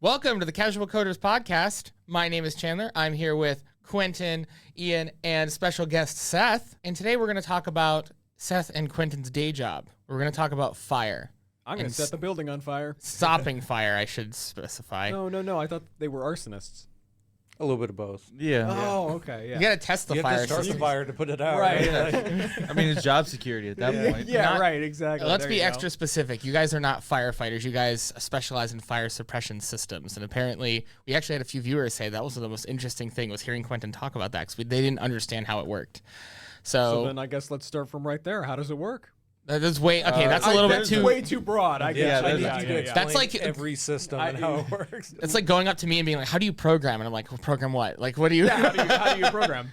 Welcome to the Casual Coders Podcast. My name is Chandler. I'm here with Quentin, Ian, and special guest Seth. And today we're going to talk about Seth and Quentin's day job. We're going to talk about fire. I'm going to set the building on fire. Stopping fire, I should specify. No. I thought they were arsonists. A little bit of both. Yeah. Oh, okay. Yeah. You got to test the You fire have to start system. the fire to put it out. Right. I mean, it's job security at that point. Yeah, right. Exactly. Let's There be you go. extra specific. You guys are not firefighters. You guys specialize in fire suppression systems. And apparently, we actually had a few viewers say that was the most interesting thing was hearing Quentin talk about that because they didn't understand how it worked. So then I guess let's start from right there. How does it work? That is way okay. That's a little bit too. way too broad. I guess. I Yeah, need that's- you to explain That's like- every system and how it works. It's like going up to me and being like, "How do you program?" And I'm like, well, "Program what? Like, what do you?" Yeah, how do you program?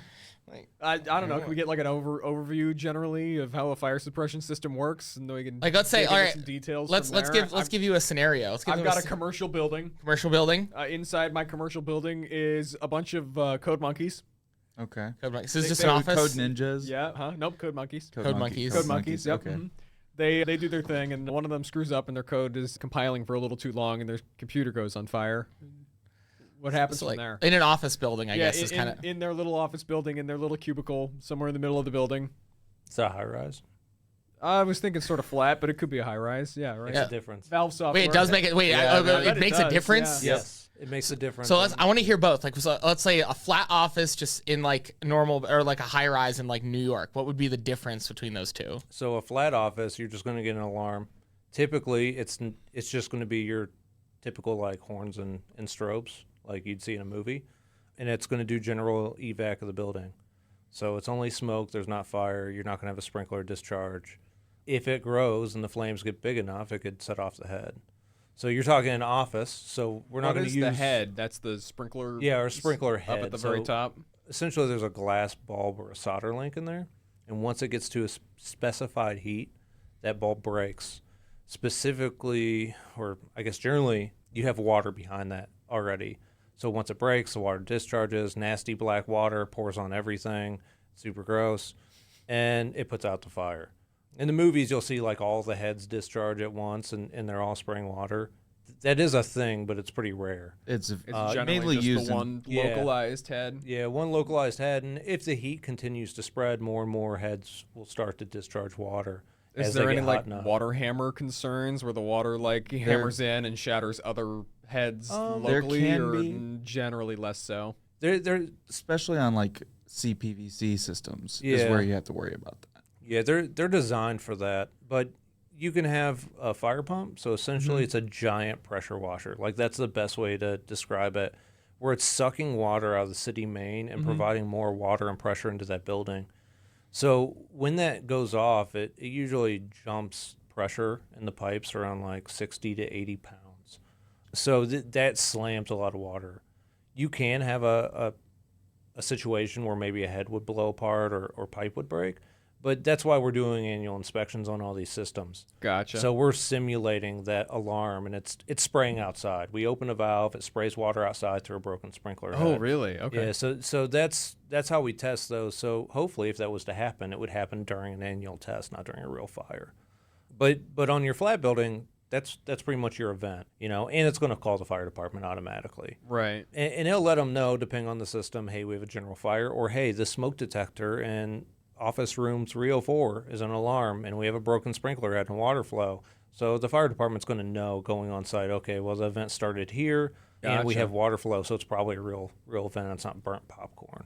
I don't know. Can we get like an overview generally of how a fire suppression system works, and then we can Like, let's say, dig all into right, some details. let's from there? give you a scenario. I've got a commercial building. commercial building. Inside my commercial building is a bunch of code monkeys. Okay. Code monkeys. So it's just they an would Code office. ninjas. Yeah. Nope. Code monkeys. Code monkeys. Code monkeys. Yep. Okay. Mhm. They do their thing, and one of them screws up, and their code is compiling for a little too long, and their computer goes on fire. What happens So from like there? in an office building, I guess is in, kind of. in their little office building, in their little cubicle, somewhere in the middle of the building. It's a high rise. I was thinking sort of flat, but it could be a high rise. Yeah, right. Makes a difference. Valve software. Wait, it does make it. Wait, Yeah, I bet it makes a does, difference. yeah. Yes, it makes a difference. So I want to hear both. Like, so let's say a flat office just in like normal or like a high rise in like New York. What would be the difference between those two? So a flat office, you're just going to get an alarm. Typically, it's just going to be your typical like horns and strobes like you'd see in a movie, and it's going to do general evac of the building. So it's only smoke. There's not fire. You're not going to have a sprinkler discharge. If it grows and the flames get big enough, it could set off the head. So you're talking an office. So we're not going to use the head. That's the sprinkler. Yeah, or sprinkler head up at the very top. Essentially, there's a glass bulb or a solder link in there, and once it gets to a specified heat, that bulb breaks. Specifically, or I guess generally, you have water behind that already. So once it breaks, the water discharges, nasty black water pours on everything, super gross, and it puts out the fire. In the movies, you'll see like all the heads discharge at once, and they're all spraying water. That is a thing, but it's pretty rare. It's It's mainly just used the one localized head. Yeah, one localized head, and if the heat continues to spread, more and more heads will start to discharge water. Is as there they any get like hot enough. water hammer concerns where the water like hammers in and shatters other heads there locally, can or be. generally less so? They're especially on like CPVC systems is Yeah. where you have to worry about that. Yeah, they're designed for that, but you can have a fire pump. So essentially, it's a giant pressure washer. Like that's the best way to describe it, where it's sucking water out of the city main and providing more water and pressure into that building. So when that goes off, it usually jumps pressure in the pipes around like 60 to 80 pounds. So that slams a lot of water. You can have a situation where maybe a head would blow apart or pipe would break. But that's why we're doing annual inspections on all these systems. Gotcha. So we're simulating that alarm, and it's spraying outside. We open a valve, it sprays water outside through a broken sprinkler head. Oh, really? Okay. Yeah, so that's how we test those. So hopefully, if that was to happen, it would happen during an annual test, not during a real fire. But on your flat building, that's pretty much your event, and it's going to call the fire department automatically. Right. And it'll let them know, depending on the system, hey, we have a general fire, or hey, the smoke detector in office room 304 is an alarm, and we have a broken sprinkler head and water flow. So the fire department's going to know going on site, okay, well, the event started here, and we Gotcha. have water flow, so it's probably a real event. It's not burnt popcorn.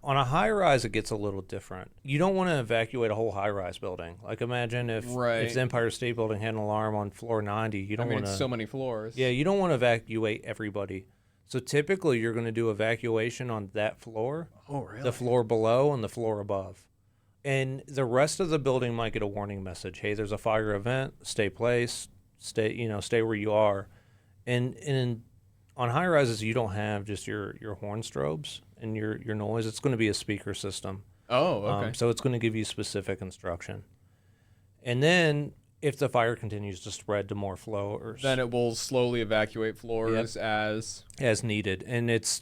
On a high-rise, it gets a little different. You don't want to evacuate a whole high-rise building. Like, imagine if the Empire State Building had an alarm on floor 90. You don't want to. It's so many floors. Yeah, you don't want to evacuate everybody. So typically, you're going to do evacuation on that floor, Oh, really? the floor below, and the floor above. And the rest of the building might get a warning message. Hey, there's a fire event. Stay placed. Stay where you are. And on high rises, you don't have just your horn strobes and your noise. It's going to be a speaker system. Oh, okay. So it's going to give you specific instruction. And then if the fire continues to spread to more floors, Then it will slowly evacuate floors as needed. And it's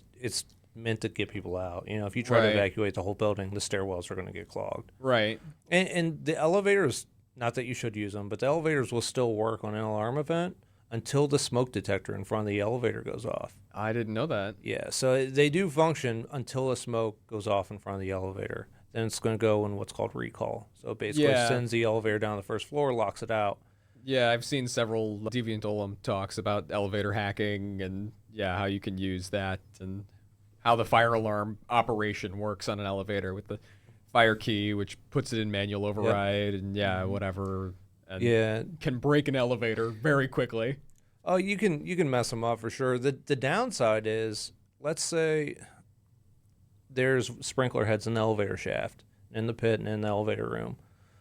meant to get people out. If you try to Right. evacuate the whole building, the stairwells are going to get clogged. right. And the elevators, not that you should use them, but the elevators will still work on an alarm event until the smoke detector in front of the elevator goes off. I didn't know that. Yeah, so they do function until the smoke goes off in front of the elevator. Then it's going to go in what's called recall. So it basically sends the elevator down the first floor, locks it out. Yeah, I've seen several Deviantolum talks about elevator hacking and how you can use that and how the fire alarm operation works on an elevator with the fire key, which puts it in manual override and whatever. And can break an elevator very quickly. Oh, you can mess them up for sure. The downside is, let's say there's sprinkler heads in the elevator shaft, in the pit, and in the elevator room.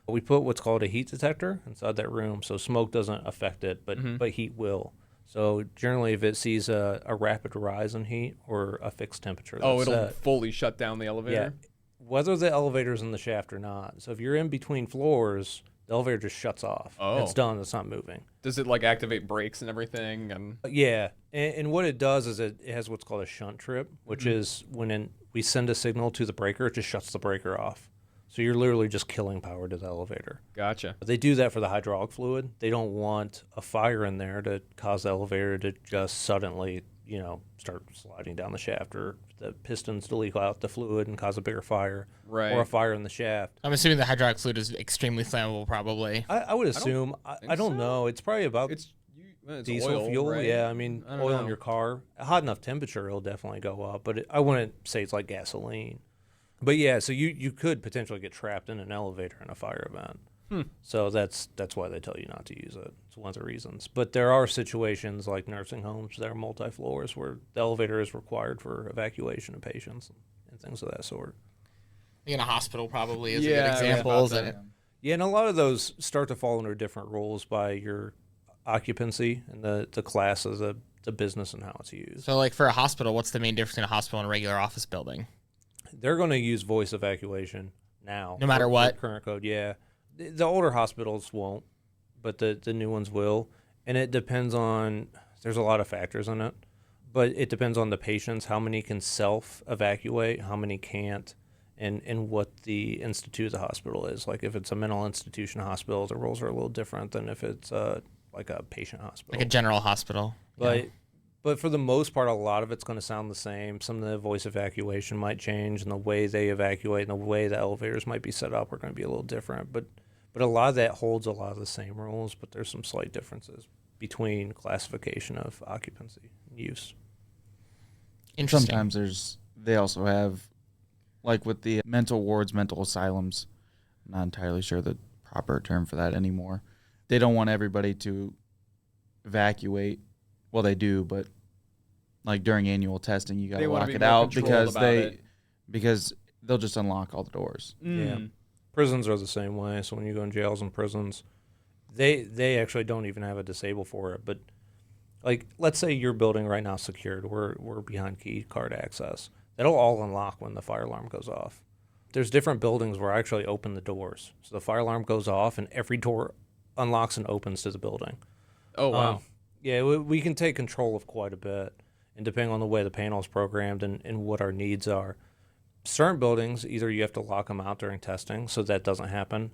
We put what's called a heat detector inside that room, so smoke doesn't affect it, but heat will. So generally, if it sees a rapid rise in heat or a fixed temperature, it'll fully shut down the elevator? Yeah, whether the elevator's in the shaft or not. So if you're in between floors, the elevator just shuts off. It's done. It's not moving. Does it like activate brakes and everything? And yeah, and what it does is it has what's called a shunt trip, which is when we send a signal to the breaker, it just shuts the breaker off. So you're literally just killing power to the elevator. Gotcha. But they do that for the hydraulic fluid. They don't want a fire in there to cause the elevator to just suddenly, start sliding down the shaft, or the pistons to leak out the fluid and cause a bigger fire, or a fire in the shaft. I'm assuming the hydraulic fluid is extremely flammable, probably. I would assume. I don't know. It's probably about it's diesel oil, fuel. right? Yeah, I mean, oil in your car. A hot enough temperature, it'll definitely go up. But I wouldn't say it's like gasoline. But yeah, so you could potentially get trapped in an elevator in a fire event. So that's why they tell you not to use it. It's one of the reasons. But there are situations like nursing homes that are multi-floors where the elevator is required for evacuation of patients and things of that sort. In a hospital probably is a good example. Yeah, and a lot of those start to fall under different rules by your occupancy and the class of the business and how it's used. So like for a hospital, what's the main difference in a hospital and a regular office building? They're going to use voice evacuation now. No matter what? Current code, yeah. The older hospitals won't, but the new ones will. And it depends on, there's a lot of factors in it, but it depends on the patients, how many can self-evacuate, how many can't, and what the institute of the hospital is. Like if it's a mental institution hospital, the rules are a little different than if it's like a patient hospital. Like a general hospital. But for the most part, a lot of it's going to sound the same. Some of the voice evacuation might change, and the way they evacuate and the way the elevators might be set up are going to be a little different. But a lot of that holds a lot of the same rules, but there's some slight differences between classification of occupancy and use. Interesting. Sometimes they also have, like with the mental wards, mental asylums, I'm not entirely sure the proper term for that anymore. They don't want everybody to evacuate. Well, they do, but like during annual testing, you got to lock it out because they'll just unlock all the doors. Yeah, prisons are the same way. So when you go in jails and prisons, they actually don't even have a disable for it. But like, let's say your building right now is secured. We're behind key card access. That'll all unlock when the fire alarm goes off. There's different buildings where I actually open the doors, so the fire alarm goes off and every door unlocks and opens to the building. Oh wow. Yeah, we can take control of quite a bit, and depending on the way the panel is programmed and what our needs are. Certain buildings, either you have to lock them out during testing, so that doesn't happen.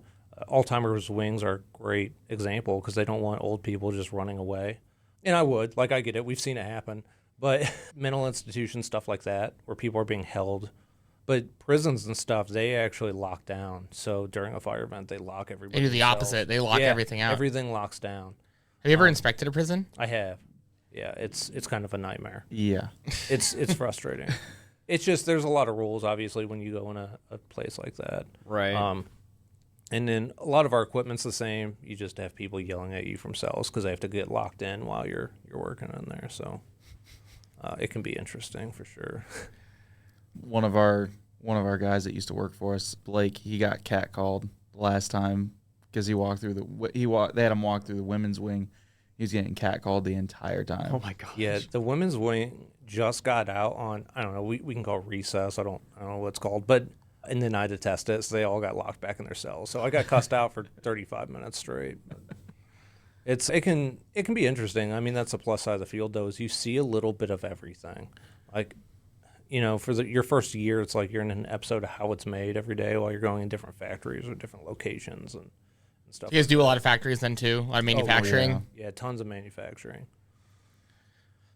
Alzheimer's wings are a great example because they don't want old people just running away. And I get it, we've seen it happen. But mental institutions, stuff like that, where people are being held. But prisons and stuff, they actually lock down. So during a fire event, they lock everybody. They do the opposite. They lock everything out. Everything locks down. Have you ever inspected a prison? I have. Yeah, it's kind of a nightmare. Yeah. It's frustrating. It's just there's a lot of rules, obviously, when you go in a place like that. Right. And then a lot of our equipment's the same. You just have people yelling at you from cells because they have to get locked in while you're working in there. So it can be interesting for sure. One of our guys that used to work for us, Blake, he got catcalled the last time because they had him walk through the women's wing. He was getting catcalled the entire time. Oh my gosh. Yeah, the women's wing just got out on, I don't know, we can call it recess. I don't know what it's called, but and then I had to test it, so they all got locked back in their cells. So I got cussed out for 35 minutes straight. It can be interesting. I mean, that's the plus side of the field, though, is you see a little bit of everything. Like, for your first year, it's like you're in an episode of how it's made every day while you're going in different factories or different locations. And and stuff. You guys like do a that. lot of factories then too, a lot of manufacturing. Yeah, tons of manufacturing.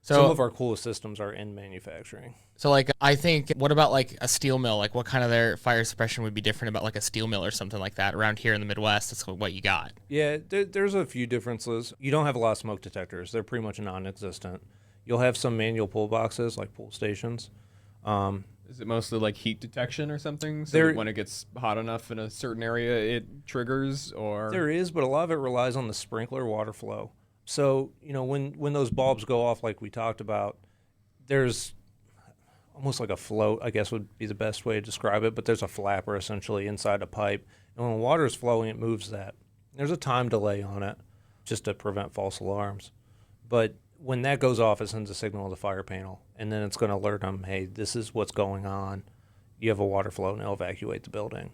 So Some of our coolest systems are in manufacturing. So like I think, what about like a steel mill? Like what kind of their fire suppression would be different about like a steel mill or something like that around here in the Midwest? That's what you got. Yeah, there's a few differences. You don't have a lot of smoke detectors. They're pretty much non-existent. You'll have some manual pull boxes like pull stations. Is it mostly like heat detection or something? So There- that when it gets hot enough in a certain area, it triggers, or There is, but a lot of it relies on the sprinkler water flow. So, when those bulbs go off like we talked about, there's almost like a float, I guess would be the best way to describe it, but there's a flapper essentially inside a pipe. And when water is flowing, it moves that. There's a time delay on it just to prevent false alarms. But when that goes off, it sends a signal to the fire panel, and then it's going to alert them, hey, this is what's going on. You have a water flow, and they'll evacuate the building.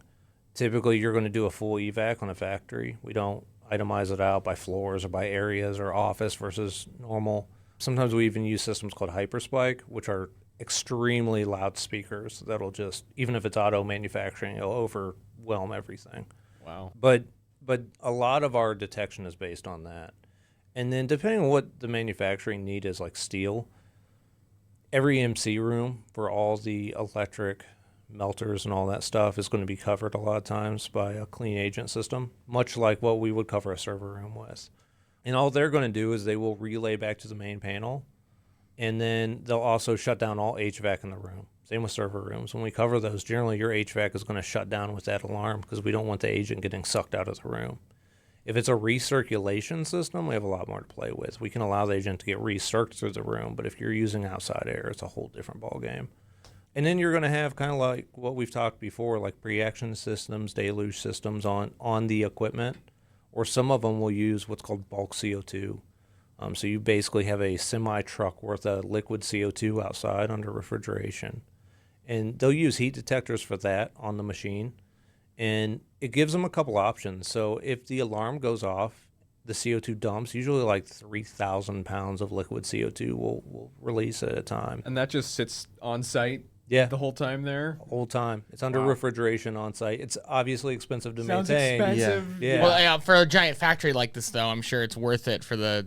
Typically, you're going to do a full evac on a factory. We don't itemize it out by floors or by areas or office versus normal. Sometimes we even use systems called hyperspike, which are extremely loud speakers that'll just, even if it's auto manufacturing, it'll overwhelm everything. wow. But a lot of our detection is based on that. And then depending on what the manufacturing need is, like steel, every MC room for all the electric melters and all that stuff is going to be covered a lot of times by a clean agent system, much like what we would cover a server room with. And all they're going to do is they will relay back to the main panel, and then they'll also shut down all HVAC in the room. Same with server rooms. When we cover those, generally your HVAC is going to shut down with that alarm because we don't want the agent getting sucked out of the room. If it's a recirculation system, we have a lot more to play with. We can allow the agent to get recirced through the room, but if you're using outside air, it's a whole different ballgame. And then you're going to have kind of like what we've talked before, like pre-action systems, deluge systems on the equipment, or some of them will use what's called bulk CO2. So you basically have a semi-truck worth of liquid CO2 outside under refrigeration. And they'll use heat detectors for that on the machine. And it gives them a couple options. So if the alarm goes off, the CO2 dumps, usually like 3,000 pounds of liquid CO2 will release at a time. And that just sits on site Yeah. the whole time there? Whole time. It's under Wow. refrigeration on site. It's obviously expensive to Sounds maintain. expensive. Yeah. Well, yeah, for a giant factory like this, though, I'm sure it's worth it for the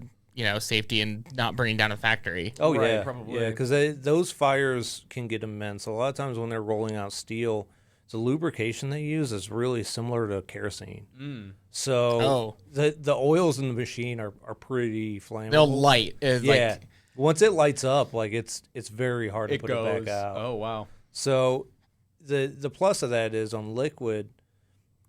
safety and not burning down a factory. Oh, Right, yeah. probably. Yeah, because those fires can get immense. A lot of times when they're rolling out steel, the lubrication they use is really similar to kerosene. So the oils in the machine are pretty flammable. They'll light. Yeah. Once it lights up, like it's very hard to It put goes. it back out. Oh wow. So the plus of that is on liquid,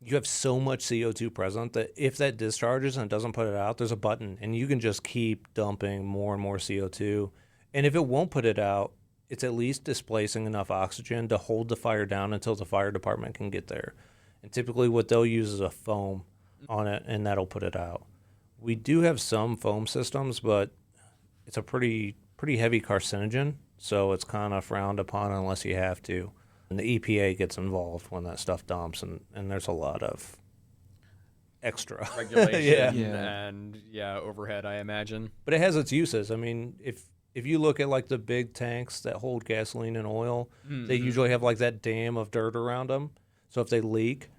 you have so much CO2 present that if that discharges and it doesn't put it out, there's a button, and you can just keep dumping more and more CO2. And if it won't put it out, it's at least displacing enough oxygen to hold the fire down until the fire department can get there. And typically what they'll use is a foam on it, and that'll put it out. We do have some foam systems, but it's a pretty heavy carcinogen, so it's kind of frowned upon unless you have to. And the EPA gets involved when that stuff dumps, and there's a lot of extra Regulation Yeah. and overhead, I imagine. But it has its uses. I mean, if you look at like the big tanks that hold gasoline and oil, they usually have like that dam of dirt around them. So if they leak,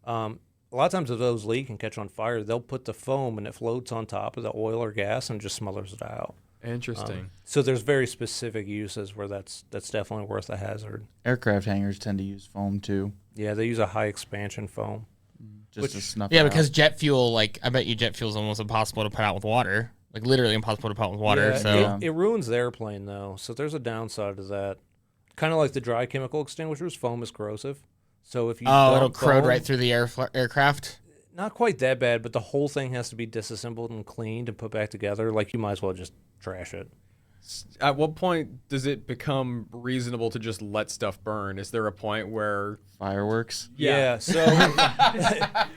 a lot of times if those leak and catch on fire, they'll put the foam and it floats on top of the oil or gas and just smothers it out. Interesting. So there's very specific uses where that's definitely worth a hazard. Aircraft hangars tend to use foam too, Yeah, they use a high expansion foam. just to snuff. Yeah, it because out. jet fuel, like, I bet you jet fuel is almost impossible to put out with water. Like, literally impossible to put out with water. Yeah, So it ruins the airplane though. So there's a downside to that. Kind of like the dry chemical extinguishers, foam is corrosive. So if you it'll dump corrode foam- right through the aircraft. Not quite that bad, but the whole thing has to be disassembled and cleaned and put back together. Like you might as well just trash it. At what point does it become reasonable to just let stuff burn? Is there a point where Fireworks. Yeah. So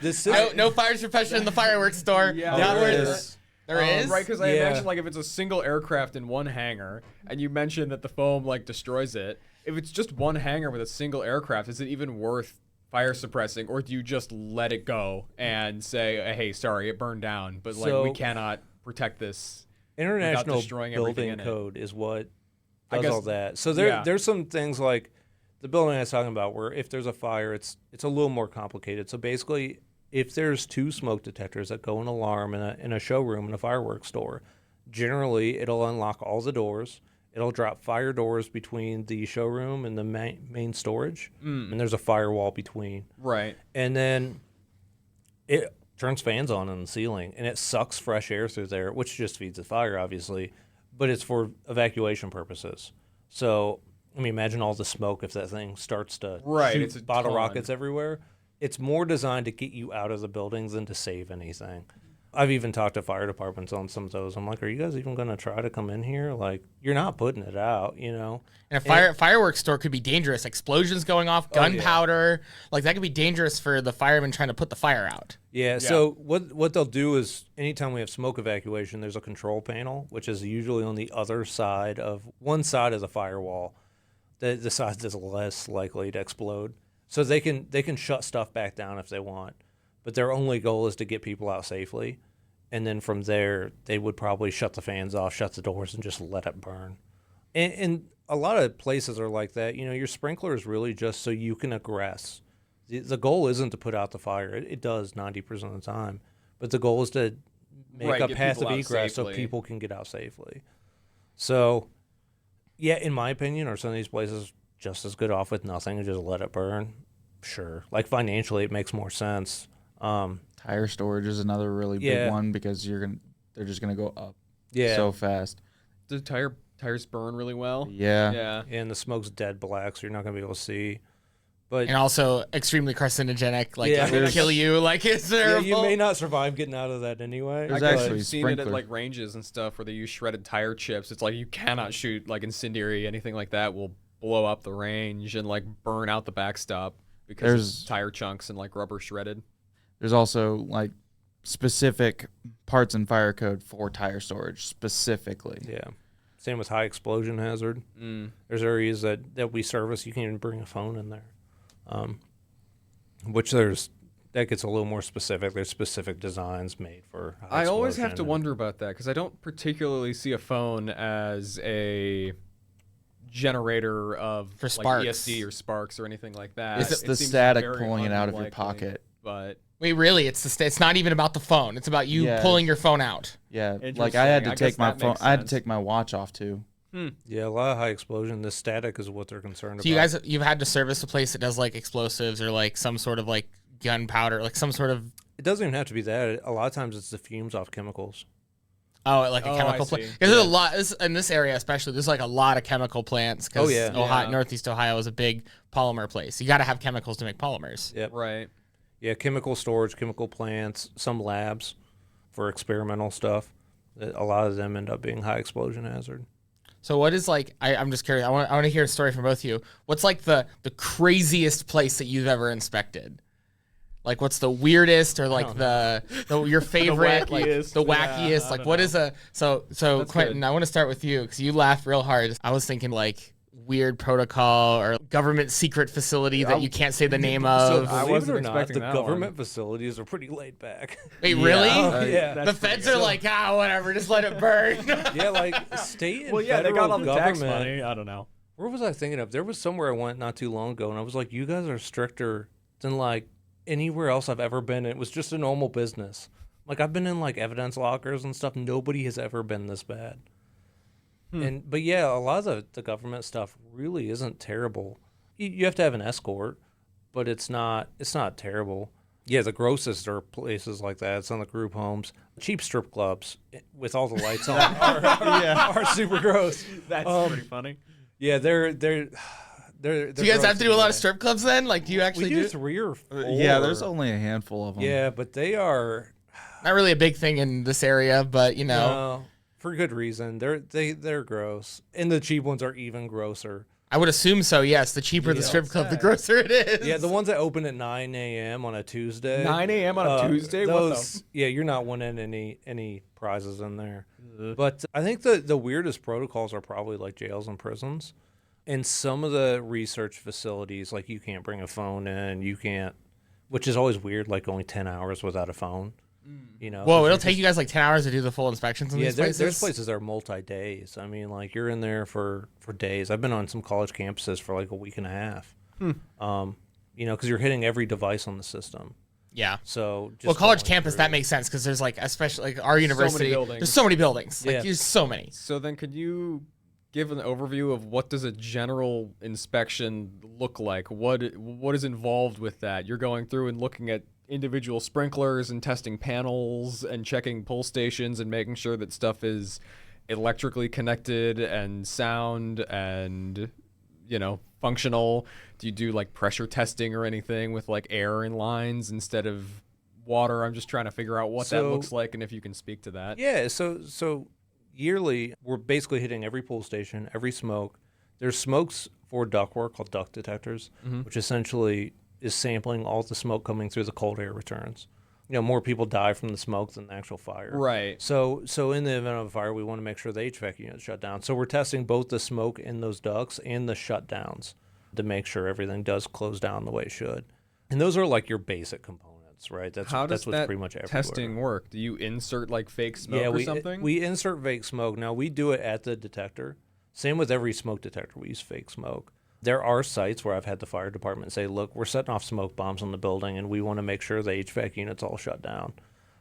this is No fire suppression in the fireworks store. Yeah, Not there where is. there is. Right, because I Yeah. imagine like if it's a single aircraft in one hangar, and you mentioned that the foam like destroys it. If it's just one hangar with a single aircraft, is it even worth fire suppressing, or do you just let it go and say, "Hey, sorry, it burned down, but like So- we cannot protect this." International destroying everything Building in it. Code is what I does guess- all that. So yeah. there's some things like the building I was talking about where if there's a fire, it's a little more complicated. So basically, if there's 2 smoke detectors that go an alarm in a showroom in a fireworks store, generally it'll unlock all the doors. It'll drop fire doors between the showroom and the main storage, and there's a firewall between. Right. And then it turns fans on in the ceiling, and it sucks fresh air through there, which just feeds the fire, obviously, but it's for evacuation purposes. So, I mean, imagine all the smoke if that thing starts to shoot It's a bottle ton. rockets everywhere. It's more designed to get you out of the buildings than to save anything. I've even talked to fire departments on some of those. I'm like, are you guys even going to try to come in here? Like, you're not putting it out, you know? And a fireworks store could be dangerous. Explosions going off, gunpowder. Like, that could be dangerous for the firemen trying to put the fire out. Yeah, so what they'll do is anytime we have smoke evacuation, there's a control panel, which is usually on the other side of one side of the firewall. The side that's less likely to explode. So they can shut stuff back down if they want. But their only goal is to get people out safely. And then from there, they would probably shut the fans off, shut the doors, and just let it burn. And a lot of places are like that. You know, your sprinkler is really just so you can egress. The goal isn't to put out the fire. It does 90% of the time. But the goal is to make a get path people of out egress so safely. people can get out safely. So, yeah, in my opinion, are some of these places just as good off with nothing and just let it burn? Sure. Like, financially, it makes more sense. Tire storage is another really big one because they're just gonna go up so fast. The tires burn really well. Yeah. Yeah. And the smoke's dead black, so you're not going to be able to see. But And also extremely carcinogenic. Like, Yeah, it will kill you. Like, it's yeah, terrible. you may not survive getting out of that anyway. There's but- actually I've seen it at sprinkler. like ranges and stuff where they use shredded tire chips. It's like you cannot shoot like incendiary, anything like that will blow up the range and like burn out the backstop because There's- it's tire chunks and like rubber shredded. There's also like specific parts in fire code for tire storage specifically. Yeah. Same with high explosion hazard. There's areas that we service, you can even bring a phone in there. That gets a little more specific. There's specific designs made for high I always have to explosion. wonder about that because I don't particularly see a phone as a generator of For like sparks. ESD or sparks or anything like that. It's It the seems static very pulling it out of your unlikely, pocket. But Wait, really? It's not even about the phone. It's about you pulling your phone out. Yeah, like I had to Interesting. I take guess my that phone. makes I had to sense. take my watch off too. Yeah, a lot of high explosion. The static is what they're concerned So you about. guys, you've had to service a place that does like explosives or like some sort of like gunpowder, like some sort of It doesn't even have to be that. A lot of times it's the fumes off chemicals. like a Oh, chemical I plant. see. There's a lot in this area, especially. There's like a lot of chemical plants. Oh, yeah. Ohio, Yeah. Northeast Ohio is a big polymer place. You got to have chemicals to make polymers. Yep. right. Yeah, chemical storage, chemical plants, some labs for experimental stuff. A lot of them end up being high explosion hazard. So what is like? I'm just curious. I want to hear a story from both of you. What's like the craziest place that you've ever inspected? Like, what's the weirdest or like your favorite, like wackiest. the Yeah, wackiest? I like, don't what know. is a so That's Quentin? good. I want to start with you because you laughed real hard. I was thinking like weird protocol or government secret facility that you can't say the name of. I Believe wasn't it or not, expecting the that government facilities are pretty laid back. Wait, really? Yeah. The feds are like, whatever, just let it burn. Yeah, like state and Well, yeah, they federal got all the government. tax money. I don't know. Where was I thinking of? There was somewhere I went not too long ago, and I was like, you guys are stricter than like anywhere else I've ever been. It was just a normal business. Like I've been in like evidence lockers and stuff. Nobody has ever been this bad. But yeah, a lot of the government stuff really isn't terrible. You have to have an escort, but it's not terrible. Yeah, the grossest are places like that. It's on the group homes. Cheap strip clubs with all the lights on are super gross. That's pretty funny. Yeah, they're Do you guys gross have to do a lot anyway. of strip clubs then? Like, do you actually We do? do 3 or 4. Yeah, there's only a handful of them. Yeah, but they are Not really a big thing in this area, but you know, for good reason. They're gross, and the cheap ones are even grosser. I would assume so. Yes, the cheaper the strip club, the grosser it is. Yeah, the ones that open at 9 a.m. on a Tuesday. 9 a.m. on a Tuesday? What the- Yeah, you're not winning any prizes in there. But I think the weirdest protocols are probably like jails and prisons. And some of the research facilities, like you can't bring a phone in, you can't, which is always weird, like only 10 hours without a phone. You know, Whoa, 'cause it'll you're take you guys like 10 hours to do the full inspections in yeah, these places? there's places that are multi-days. I mean, like you're in there for days. I've been on some college campuses for like a week and a half. You know, because you're hitting every device on the system. Yeah. So just Well, college going campus, through- that makes sense because there's like, especially like our university, buildings. there's so many buildings. Like Yeah. there's so many. So then could you give an overview of what does a general inspection look like? What is involved with that? You're going through and looking at individual sprinklers and testing panels and checking pull stations and making sure that stuff is electrically connected and sound and, you know, functional. Do you do like pressure testing or anything with like air in lines instead of water? I'm just trying to figure out what that looks like and if you can speak to that. Yeah, so yearly we're basically hitting every pull station, every smoke. There's smokes for ductwork called duct detectors, which essentially is sampling all the smoke coming through the cold air returns. You know, more people die from the smoke than the actual fire. Right. So in the event of a fire, we want to make sure the HVAC unit's shut down. So we're testing both the smoke in those ducts and the shutdowns to make sure everything does close down the way it should. And those are like your basic components, right? That's How does that's what's that pretty much everywhere. testing work? Do you insert like fake smoke or something? We insert fake smoke. Now, we do it at the detector. Same with every smoke detector. We use fake smoke. There are sites where I've had the fire department say, look, we're setting off smoke bombs on the building, and we want to make sure the HVAC unit's all shut down.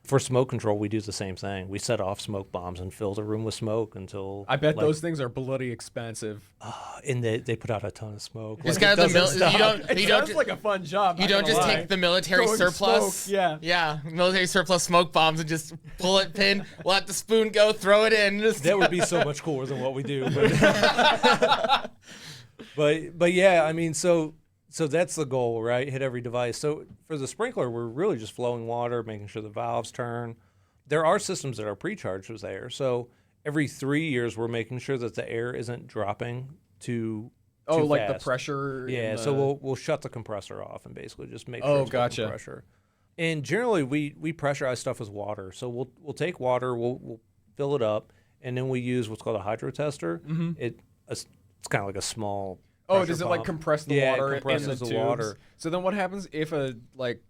For smoke control, we do the same thing. We set off smoke bombs and fill the room with smoke until... I bet those things are bloody expensive. And they put out a ton of smoke. Just Like, kind of it the doesn't stop. It sounds like a fun job. You not don't gonna just lie. take the military Throwing surplus. smoke, yeah. military surplus smoke bombs and just pull it, pin, let the spoon go, throw it in. Just That would be so much cooler than what we do. But yeah, I mean, so that's the goal, right? Hit every device. So for the sprinkler, we're really just flowing water, making sure the valves turn. There are systems that are pre-charged with air. So every 3 years, we're making sure that the air isn't dropping too like fast. the pressure. Yeah, in the... so we'll shut the compressor off and basically just make sure Oh, it's gotcha. pressure. And generally, we pressurize stuff with water. So we'll take water, we'll fill it up, and then we use what's called a hydro tester. It's kind of like a small. Oh, pressure does it like pump. compress the Yeah, it water in the compresses the tubes? water. So then what happens if a like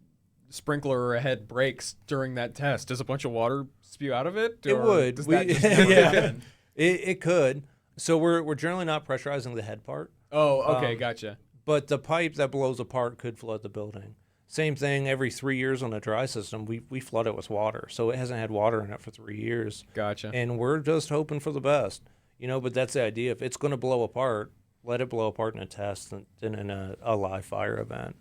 sprinkler or a head breaks during that test? Does a bunch of water spew out of it? It or would. Does We- that just never yeah. kick in? It could. So we're generally not pressurizing the head part, Oh, okay, gotcha. but the pipe that blows apart could flood the building. Same thing every 3 years on a dry system, we flood it with water. So it hasn't had water in it for 3 years. Gotcha. And we're just hoping for the best. You know, but that's the idea. If it's going to blow apart, let it blow apart in a test than in a live fire event.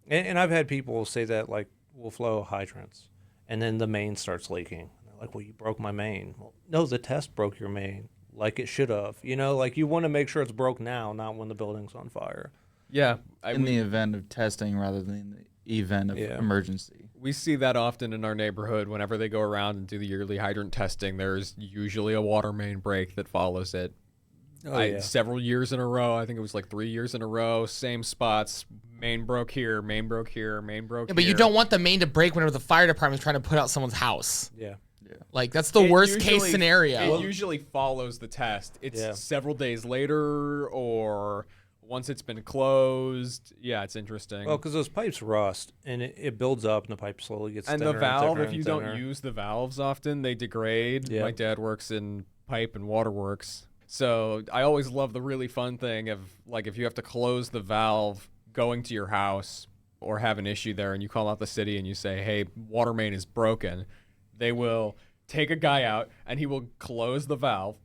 And I've had people say that, like, we'll flow hydrants, and then the main starts leaking. They're like, well, you broke my main. Well, no, the test broke your main, like it should have. You know, like you want to make sure it's broke now, not when the building's on fire. Yeah, In the event of testing rather than in the event of emergency. we see that often in our neighborhood. Whenever they go around and do the yearly hydrant testing, there's usually a water main break that follows it. Several years in a row. I think it was like 3 years in a row. Same spots. Main broke here. Main broke here. Main broke Yeah, here. but you don't want the main to break whenever the fire department's trying to put out someone's house. Yeah. Like that's the It worst case usually- scenario. It usually follows the test. It's Yeah. several days later or once it's been closed. Yeah, it's interesting. Well, because those pipes rust, and it builds up, and the pipe slowly gets and thinner the valve, thicker if you and don't thinner. use the valves often, they degrade. Yeah. My dad works in pipe and waterworks. So I always love the really fun thing of, like, if you have to close the valve going to your house or have an issue there and you call out the city and you say, hey, water main is broken, they will take a guy out and he will close the valve.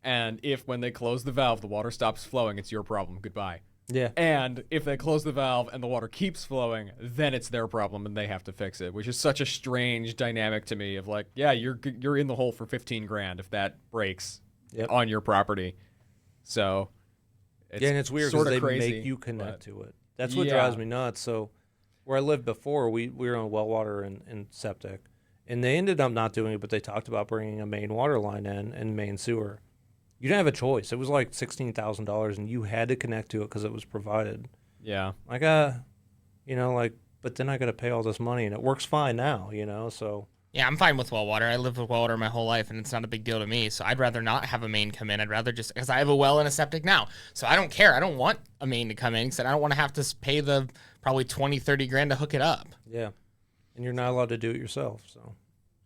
And if when they close the valve, the water stops flowing, it's your problem. Goodbye. Yeah. And if they close the valve and the water keeps flowing, then it's their problem and they have to fix it, which is such a strange dynamic to me of like, yeah, you're in the hole for 15 grand if that breaks on your property. So it's and it's weird because sorta they crazy, make you connect but- to it. That's what Yeah. drives me nuts. So where I lived before, we were on well water and septic. And they ended up not doing it, but they talked about bringing a main water line in and main sewer. You didn't have a choice. It was like $16,000, and you had to connect to it because it was provided. Yeah. Like, you know, like, but then I got to pay all this money, and it works fine now, you know, so. Yeah, I'm fine with well water. I lived with well water my whole life, and it's not a big deal to me. So I'd rather not have a main come in. I'd rather just, because I have a well and a septic now. So I don't care. I don't want a main to come in because I don't want to have to pay the probably 20, 30 grand to hook it up. Yeah. And you're not allowed to do it yourself, so.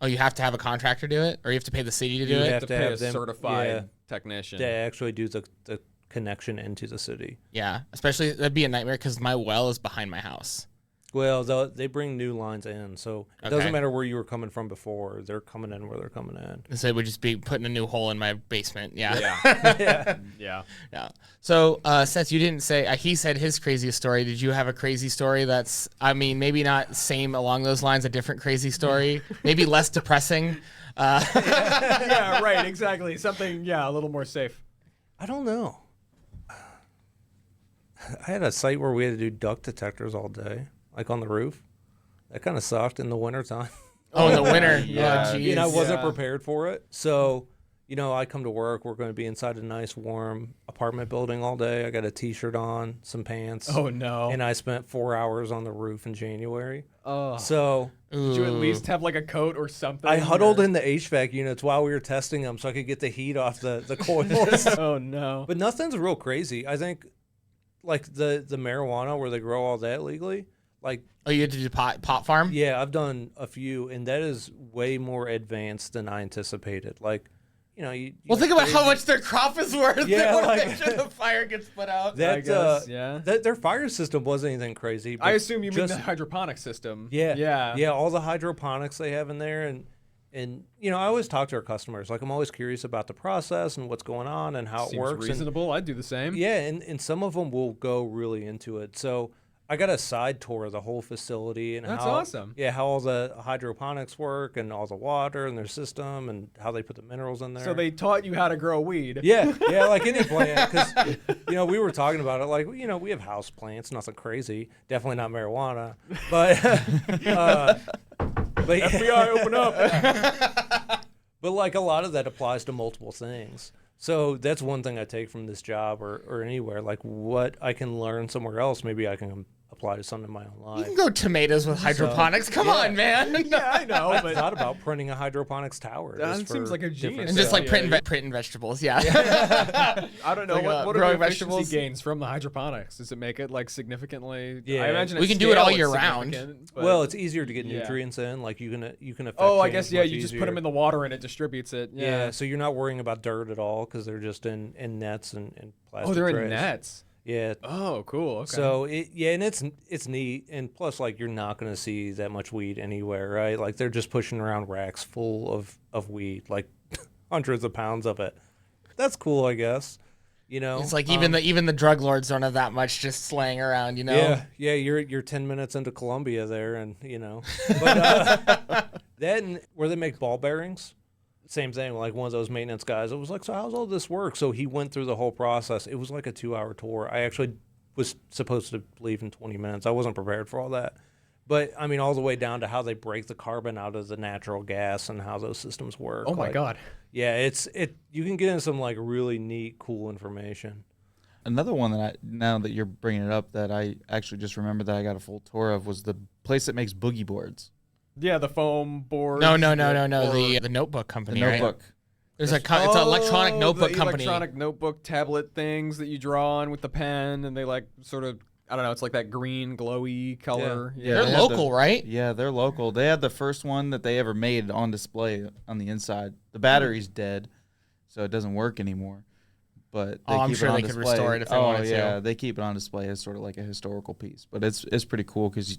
Oh, you have to have a contractor do it? Or you have to pay the city to do You it? have To to pay have a them- certified technician. They actually do the connection into the city. Yeah, especially that'd be a nightmare because my well is behind my house. Well, they bring new lines in, so it Okay. doesn't matter where you were coming from before. They're coming in where they're coming in. So it would just be putting a new hole in my basement. Yeah. Yeah. Yeah. Yeah. So, Seth, you didn't say, he said his craziest story. Did you have a crazy story that's, I mean, maybe not same along those lines, a different crazy story, maybe less depressing? Yeah, right, exactly. Something, yeah, a little more safe. I don't know. I had a site where we had to do duct detectors all day, like on the roof. That kind of sucked in the wintertime. Oh, in the winter. Yeah. Oh, And I geez. wasn't Yeah. prepared for it. So, I come to work. We're going to be inside a nice, warm apartment building all day. I got a T-shirt on, some pants. Oh, no. And I spent 4 hours on the roof in January. Oh. So Did you at Ooh. least have like a coat or something? I huddled or- in the HVAC units while we were testing them so I could get the heat off the coils. Oh, no. But nothing's real crazy. I think, like, the marijuana where they grow all that legally, like, Oh, you had to do pot farm? yeah, I've done a few, and that is way more advanced than I anticipated. Like, Well, think about how much their crop is worth. Yeah, They wanna like- make sure the fire gets put out. that. I guess, yeah. Their fire system wasn't anything crazy. But I assume you mean just, the hydroponic system. yeah, Yeah. all the hydroponics they have in there, and I always talk to our customers. Like, I'm always curious about the process and what's going on and how Seems it works. And, reasonable. I'd do the same. yeah, and some of them will go really into it. So I got a side tour of the whole facility and That's how, awesome. Yeah, how all the hydroponics work and all the water in their system and how they put the minerals in there. So they taught you how to grow weed. yeah, like any plant, because we were talking about it. Like, we have house plants, nothing crazy, definitely not marijuana, but but FBI, open up. But like a lot of that applies to multiple things. So that's one thing I take from this job or anywhere. Like, what I can learn somewhere else, maybe I can apply to something in my own You life. can grow tomatoes with hydroponics. Come on, man. Yeah, I know, I but thought about printing a hydroponics tower. That just seems for like a different genius And just stuff. like Yeah, printing vegetables. Yeah. I don't know Like, what are growing the efficiency vegetables? gains from the hydroponics. Does it make it like significantly? Yeah. I imagine We at can do it all scale year it's round. significant, but- Well, it's easier to get Yeah. nutrients in. Like, you can affect oh, I change guess yeah. much You just put easier. them in the water and it distributes it. Yeah, so you're not worrying about dirt at all because they're just in nets and plastic Oh, they're trays. in nets. Yeah. Oh, cool. Okay. So and it's neat, and plus, like, you're not going to see that much weed anywhere, right? Like, they're just pushing around racks full of weed, like hundreds of pounds of it. That's cool, I guess. It's like even the drug lords don't have that much just slaying around. Yeah. You're 10 minutes into Colombia there, and but that and where they make ball bearings. Same thing, like one of those maintenance guys. It was like, so how's all this work? So he went through the whole process. It was like a 2-hour tour. I actually was supposed to leave in 20 minutes. I wasn't prepared for all that. But, I mean, all the way down to how they break the carbon out of the natural gas and how those systems work. oh my Like, God. Yeah, you can get in some, like, really neat, cool information. Another one that now that you're bringing it up, that I actually just remembered that I got a full tour of was the place that makes boogie boards. Yeah, the foam board. No. The notebook company. The right? notebook. There's it's an electronic notebook the company. Electronic notebook tablet things that you draw on with the pen, and they like sort of, I don't know, it's like that green glowy color. Yeah, They're they had local, right? Yeah, they're local. They had the first one that they ever made on display on the inside. The battery's dead, so it doesn't work anymore. But they I'm keep sure it on they could display. restore it if they oh, wanted to. yeah, they keep it on display as sort of like a historical piece. But it's pretty cool because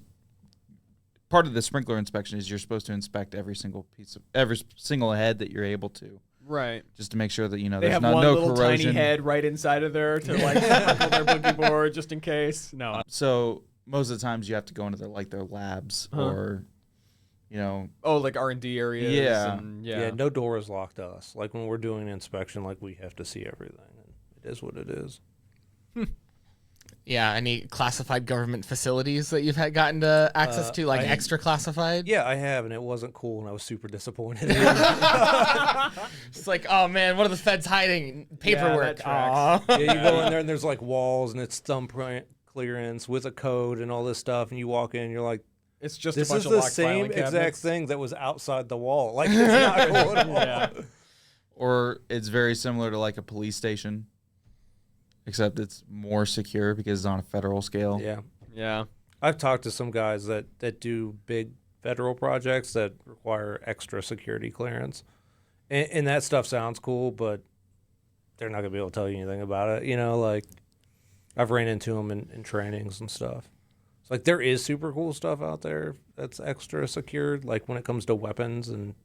part of the sprinkler inspection is you're supposed to inspect every single head that you're able to, Right. just to make sure that They there's have no one little corrosion. tiny head right inside of there to like sprinkle their boogie board just in case. No. So most of the times you have to go into their labs or Oh, like R&D areas. Yeah. And, Yeah, no door is locked to us. Like, when we're doing an inspection, like, we have to see everything. And it is what it is. Yeah. Any classified government facilities that you've had gotten to access to, like extra classified? Yeah, I have, and it wasn't cool, and I was super disappointed. It's like, oh man, what are the feds hiding? Paperwork. that tracks. Aw. Yeah, you go in there, and there's, like, walls, and it's thumbprint clearance with a code and all this stuff, and you walk in, and you're like, It's just this a bunch is of the locked same filing exact cabinets. thing that was outside the wall. Like, it's not cool at all. Yeah. or it's very similar to like a police station, except it's more secure because it's on a federal scale. Yeah. Yeah. I've talked to some guys that do big federal projects that require extra security clearance. And that stuff sounds cool, but they're not going to be able to tell you anything about it. Like, I've ran into them in trainings and stuff. So like there is super cool stuff out there that's extra secured, like when it comes to weapons and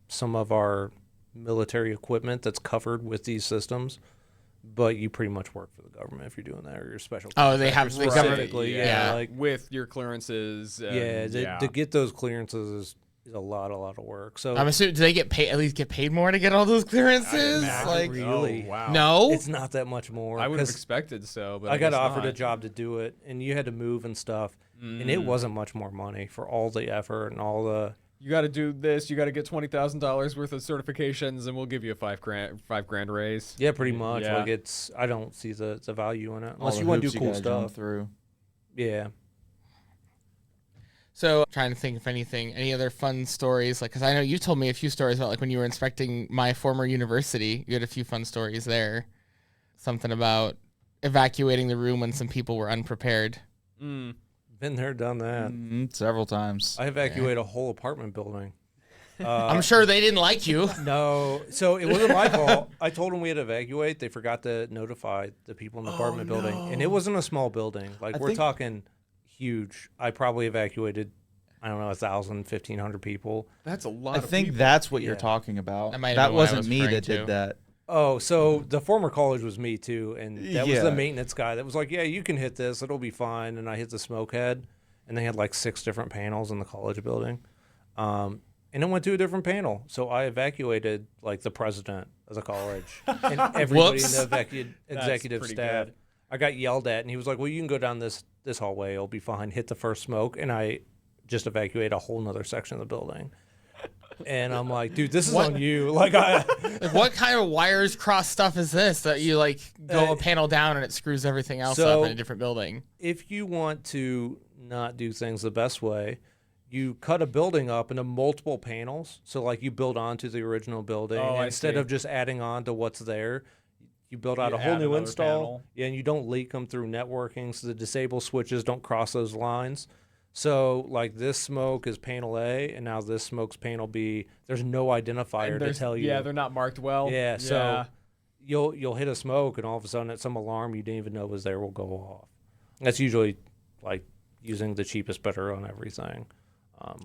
some of our military equipment that's covered with these systems. But you pretty much work for the government if you're doing that, or your special. Oh, they have specifically, yeah. like with your clearances. And, to get those clearances is a lot of work. So I'm assuming, do they get paid, at least get paid more to get all those clearances? Not really. Oh, wow. No? It's not that much more. I would have expected so, but I got guess offered not. a job to do it, and you had to move and stuff, and it wasn't much more money for all the effort and all the. You got to do this. You got to get $20,000 worth of certifications, and we'll give you a $5,000 raise. Yeah, pretty much. Yeah. Like I don't see the value in it All unless the you want to hoops do cool gotta jump stuff. through. Yeah. So trying to think if any other fun stories, like, because I know you told me a few stories about like when you were inspecting my former university, you had a few fun stories there. Something about evacuating the room when some people were unprepared. Been there, done that. Several times. I evacuated a whole apartment building. I'm sure they didn't like you. No, so it wasn't my fault. I told them we had to evacuate. They forgot to notify the people in the apartment building. And it wasn't a small building. Like, we're talking huge. I probably evacuated, I don't know, 1,000, 1,500 people. That's a lot I of think people. that's what you're talking about. That might have That been what I wasn't was me referring that to. did that. Oh, so the former college was me, too. And that was Yeah. the maintenance guy that was like, yeah, you can hit this. It'll be fine. And I hit the smoke head. And they had like 6 different panels in the college building. And it went to a different panel. So I evacuated like the president of the college and everybody in the executive pretty staff. good. I got yelled at, and he was like, well, you can go down this hallway. It'll be fine. Hit the first smoke. And I just evacuated a whole nother section of the building. And I'm like, dude, this is on you. Like, Like, what kind of wires cross stuff is this that you like go a panel down and it screws everything else so- up in a different building? if you want to not do things the best way, you cut a building up into multiple panels. So like you build onto the original building I instead see. of just adding on to what's there. You build out You a whole add new another install. panel. Yeah, and you don't leak them through networking, so the disable switches don't cross those lines. So like this smoke is panel A, and now this smoke's panel B. There's no identifier And to tell you. Yeah, they're not marked well. Yeah, so you'll hit a smoke, and all of a sudden, some alarm you didn't even know was there will go off. That's usually like using the cheapest bidder on everything.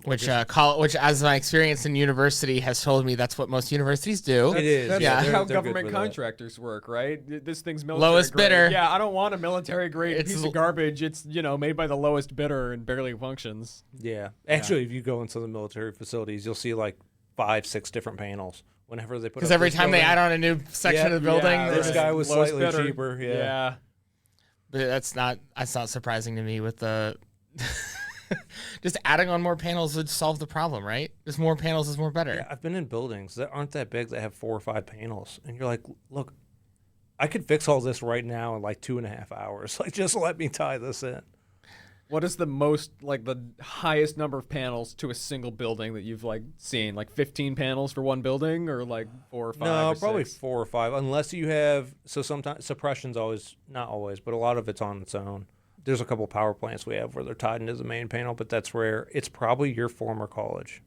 Which as my experience in university has told me, that's what most universities do. It is. That's Yeah. They're how good government for that. contractors work, right? This thing's military Lowest grade. bidder. Yeah, I don't want a military grade It's piece of garbage. It's made by the lowest bidder and barely functions. Yeah. Actually, if you go into the military facilities, you'll see like 5, 6 different panels whenever they put. Because up every this time they building. add on a new section of the building, Yeah, this there's- guy was lowest slightly bidder. cheaper. Yeah. but that's not surprising to me with the just adding on more panels would solve the problem, right? Just more panels is more better. Yeah, I've been in buildings that aren't that big that have 4 or 5 panels, and you're like, look, I could fix all this right now in like 2.5 hours. Like, just let me tie this in. What is the most, like, the highest number of panels to a single building that you've, like, seen? Like 15 panels for one building, or like 4 or 5? No, or probably 6? 4 or 5, unless you have. So sometimes suppression's always, not always, but a lot of it's on its own. There's a couple power plants we have where they're tied into the main panel, but that's rare. It's probably your former college.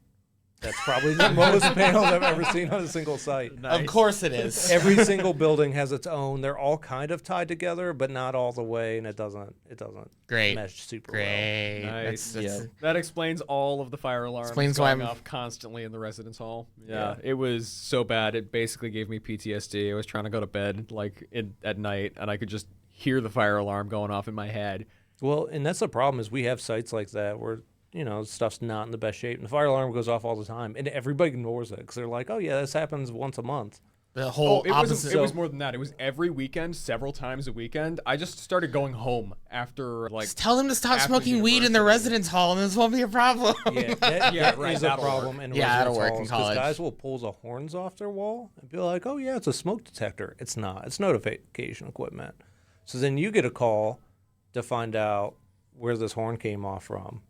That's probably the most panels I've ever seen on a single site. Of course it is. Every single building has its own. They're all kind of tied together, but not all the way, and it doesn't Great. mesh super well. Great. Nice. That's- That explains all of the fire alarms Explains why going I'm- off constantly in the residence hall. Yeah, it was so bad. It basically gave me PTSD. I was trying to go to bed at night, and I could just hear the fire alarm going off in my head. Well, and that's the problem is we have sites like that where, stuff's not in the best shape, and the fire alarm goes off all the time, and everybody ignores it because they're like, oh, yeah, this happens once a month. the whole it opposite. was more than that. It was every weekend, several times a weekend. I just started going home after, like... Just tell them to stop after smoking weed in the university. residence hall, and this won't be a problem. Yeah, that Yeah, is right, a that'll problem in Yeah, that'll residence work in halls, 'cause college. guys will pull the horns off their wall and be like, oh, yeah, it's a smoke detector. It's not. It's notification equipment. So then you get a call to find out where this horn came off from.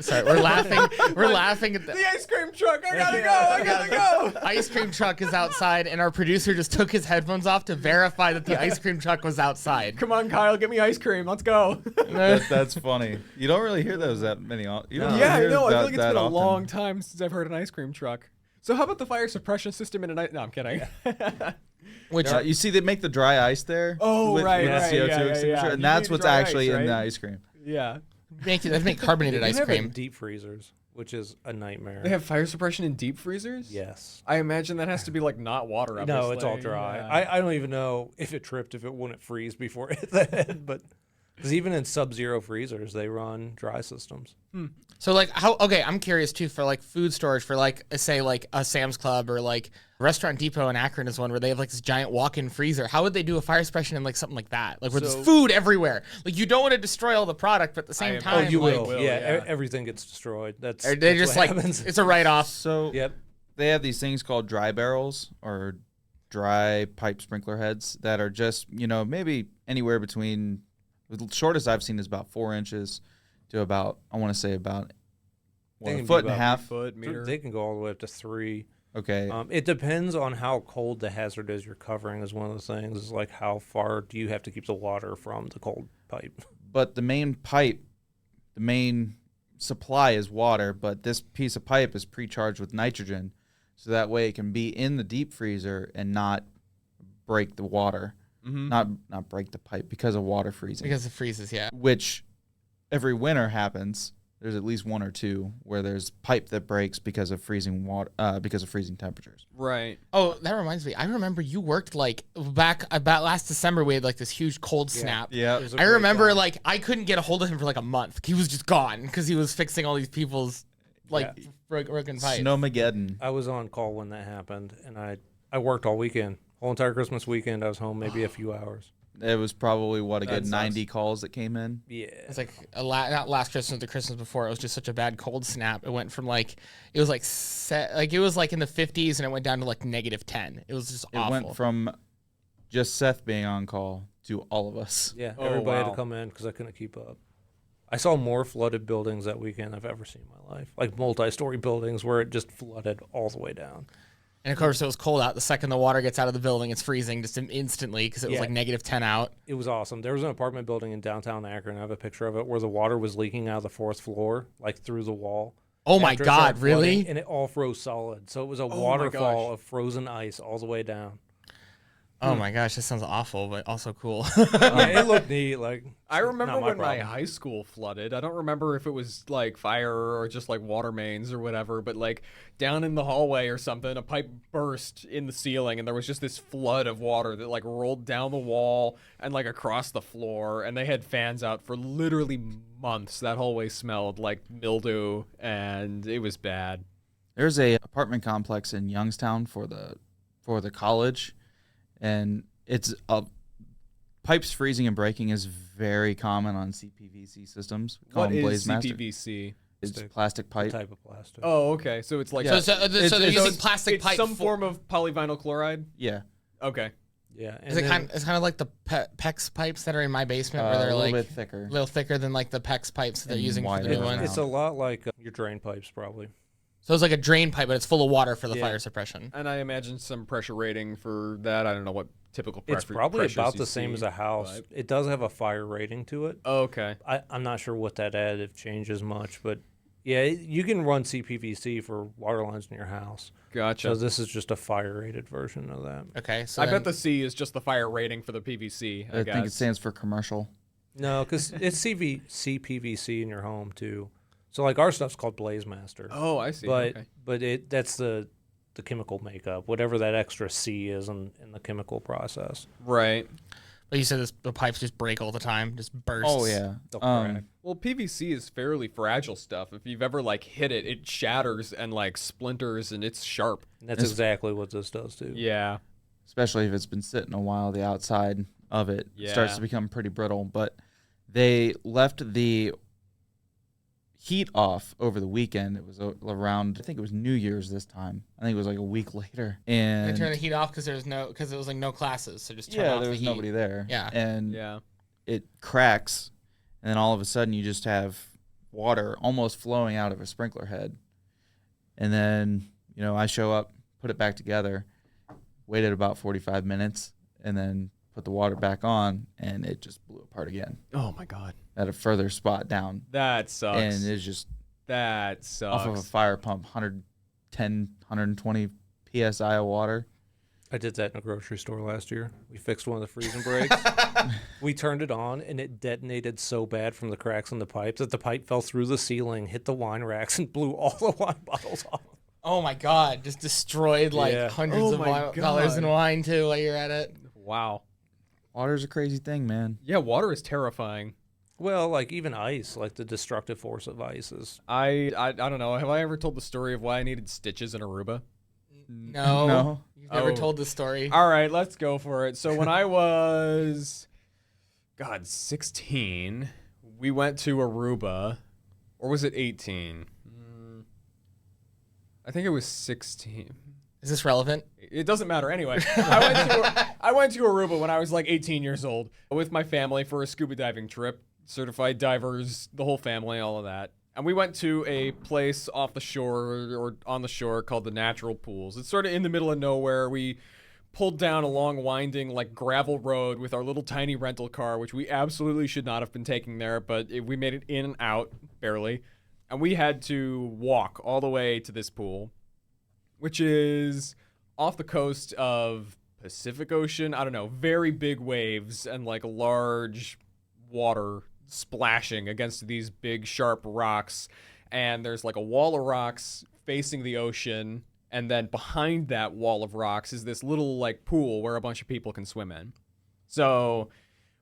Sorry, we're laughing. We're laughing at the The ice cream truck! I gotta go! ice cream truck is outside, and our producer just took his headphones off to verify that the ice cream truck was outside. Come on, Kyle, get me ice cream. Let's go. That's funny. You don't really hear those that many. You don't Yeah, I hear know. I that- feel like it's that been a often. long time since I've heard an ice cream truck. So how about the fire suppression system in a night? No, I'm kidding. Which You see, they make the dry ice there. Oh, with, right, with right, the CO2 yeah, extinguisher, yeah. and You that's need what's dry actually ice, in the right? ice cream. Yeah. make carbonated They ice have it in cream. deep freezers, which is a nightmare. They have fire suppression in deep freezers? Yes. I imagine that has to be like not water. No, it's all obviously. dry. Yeah. I don't even know if it tripped, if it wouldn't freeze before it hit the head. But because even in sub-zero freezers, they run dry systems. So like I'm curious too for like food storage for like say like a Sam's Club or like Restaurant Depot in Akron is one where they have like this giant walk-in freezer. How would they do a fire suppression in like something like that? Like where there's food everywhere. Like you don't want to destroy all the product, but at the same time, You like, will. Yeah, everything gets destroyed. That's just what like happens. it's a write-off. So Yep. they have these things called dry barrels or dry pipe sprinkler heads that are just, maybe anywhere between, the shortest I've seen is about 4 inches to about, I want to say about They a can be foot and a about half. Foot meter. They can go all the way up to 3. Okay. It depends on how cold the hazard is you're covering. Is one of the things. Is like how far do you have to keep the water from the cold pipe? But the main supply is water, but this piece of pipe is pre-charged with nitrogen, so that way it can be in the deep freezer and not break the water, not break the pipe because of water freezing. Because it freezes, yeah. Which every winter happens. There's at least 1 or 2 where there's pipe that breaks because of freezing water, because of freezing temperatures. Right. Oh, that reminds me. I remember you worked like back about last December. We had like this huge cold snap. Yeah. I remember like I couldn't get a hold of him for like a month. He was just gone because he was fixing all these people's like broken pipes. Snowmageddon. I was on call when that happened, and I worked all weekend, whole entire Christmas weekend. I was home maybe a few hours. It was probably a good sucks. 90 calls that came in. Yeah. It's like not last Christmas, the Christmas before. It was just such a bad cold snap. It went from like it was like in the 50s and it went down to like -10. It was just awful. It went from just Seth being on call to all of us. Yeah, Oh, everybody had wow. to come in because I couldn't keep up. I saw more flooded buildings that weekend I've ever seen in my life, like multi-story buildings where it just flooded all the way down. And of course, it was cold out. The second the water gets out of the building, it's freezing just instantly because it was Yeah. like -10 out. It was awesome. There was an apartment building in downtown Akron. I have a picture of it where the water was leaking out of the 4th floor, like through the wall. Oh my After it God, started flooding, really? And it all froze solid. So it was a my waterfall gosh. of frozen ice all the way down. Oh my gosh, that sounds awful, but also cool. Yeah, it looked neat. Like I remember not when my problem. high school flooded. I don't remember if it was like fire or just like water mains or whatever, but like down in the hallway or something, a pipe burst in the ceiling and there was just this flood of water that like rolled down the wall and like across the floor, and they had fans out for literally months. That hallway smelled like mildew and it was bad. There's a apartment complex in Youngstown for the college, and it's pipes freezing and breaking is very common on CPVC systems. We call What them is Blaze Master. CPVC? It's plastic pipe. type of plastic. Oh, okay. So it's like Yeah. So they're using plastic it's pipe. some form of polyvinyl chloride. Yeah. Okay. Yeah, and It's then, kind of like the PEX pipes that are in my basement, where A they're little like bit thicker. a little thicker than like the PEX pipes that they're And using for the wider new around. one. it's a lot like your drain pipes, probably. So it's like a drain pipe, but it's full of water for the Yeah. fire suppression. And I imagine some pressure rating for that. I don't know what typical It's pressure. probably pressures about you the same see, as a house. but- It does have a fire rating to it. Oh, okay. I'm not sure what that additive changes much, but yeah, you can run CPVC for water lines in your house. Gotcha. So this is just a fire rated version of that. Okay, so I then- bet the C is just the fire rating for the PVC. I I guess. think it stands for commercial. No, because it's CPVC in your home too. So like our stuff's called Blaze Master. Oh, I see. but okay. that's the chemical makeup, whatever that extra C is in the chemical process. Right. But you said the pipes just break all the time, just bursts. Oh yeah. They'll crack. Well, PVC is fairly fragile stuff. If you've ever like hit it, it shatters and like splinters, and it's sharp. And that's exactly what this does too. Yeah. Especially if it's been sitting a while, the outside of it starts Yeah. to become pretty brittle. But they left the heat off over the weekend. It was around, I think it was New Year's this time. I think it was like a week later. They And turn the heat off because it was like no classes, so just turn yeah, off there the was heat. nobody there. Yeah. And Yeah. it cracks, and then all of a sudden you just have water almost flowing out of a sprinkler head. And then, I show up, put it back together, waited about 45 minutes, and then put the water back on, and it just blew apart again Oh my God. at a further spot down. That sucks. And it's just that sucks. off of a fire pump, 110, 120 PSI of water. I did that in a grocery store last year. We fixed one of the freezing brakes. We turned it on, and it detonated so bad from the cracks in the pipes that the pipe fell through the ceiling, hit the wine racks, and blew all the wine bottles off. Oh my God! Just destroyed hundreds of dollars in wine too while you're at it. Wow. Water's a crazy thing, man. Yeah, water is terrifying. Well, like even ice, like the destructive force of ice is. I don't know. Have I ever told the story of why I needed stitches in Aruba? No. You've never told the story. All right, let's go for it. So when I was, 16, we went to Aruba, or was it 18? I think it was 16. Is this relevant? It doesn't matter anyway. I went to Aruba when I was like 18 years old with my family for a scuba diving trip. Certified divers, the whole family, all of that. And we went to a place off the shore or on the shore called the Natural Pools. It's sort of in the middle of nowhere. We pulled down a long winding like gravel road with our little tiny rental car, which we absolutely should not have been taking there, but we made it in and out barely. And we had to walk all the way to this pool, which is off the coast of Pacific Ocean. I don't know, very big waves and like large water splashing against these big sharp rocks, and there's like a wall of rocks facing the ocean, and then behind that wall of rocks is this little like pool where a bunch of people can swim in. So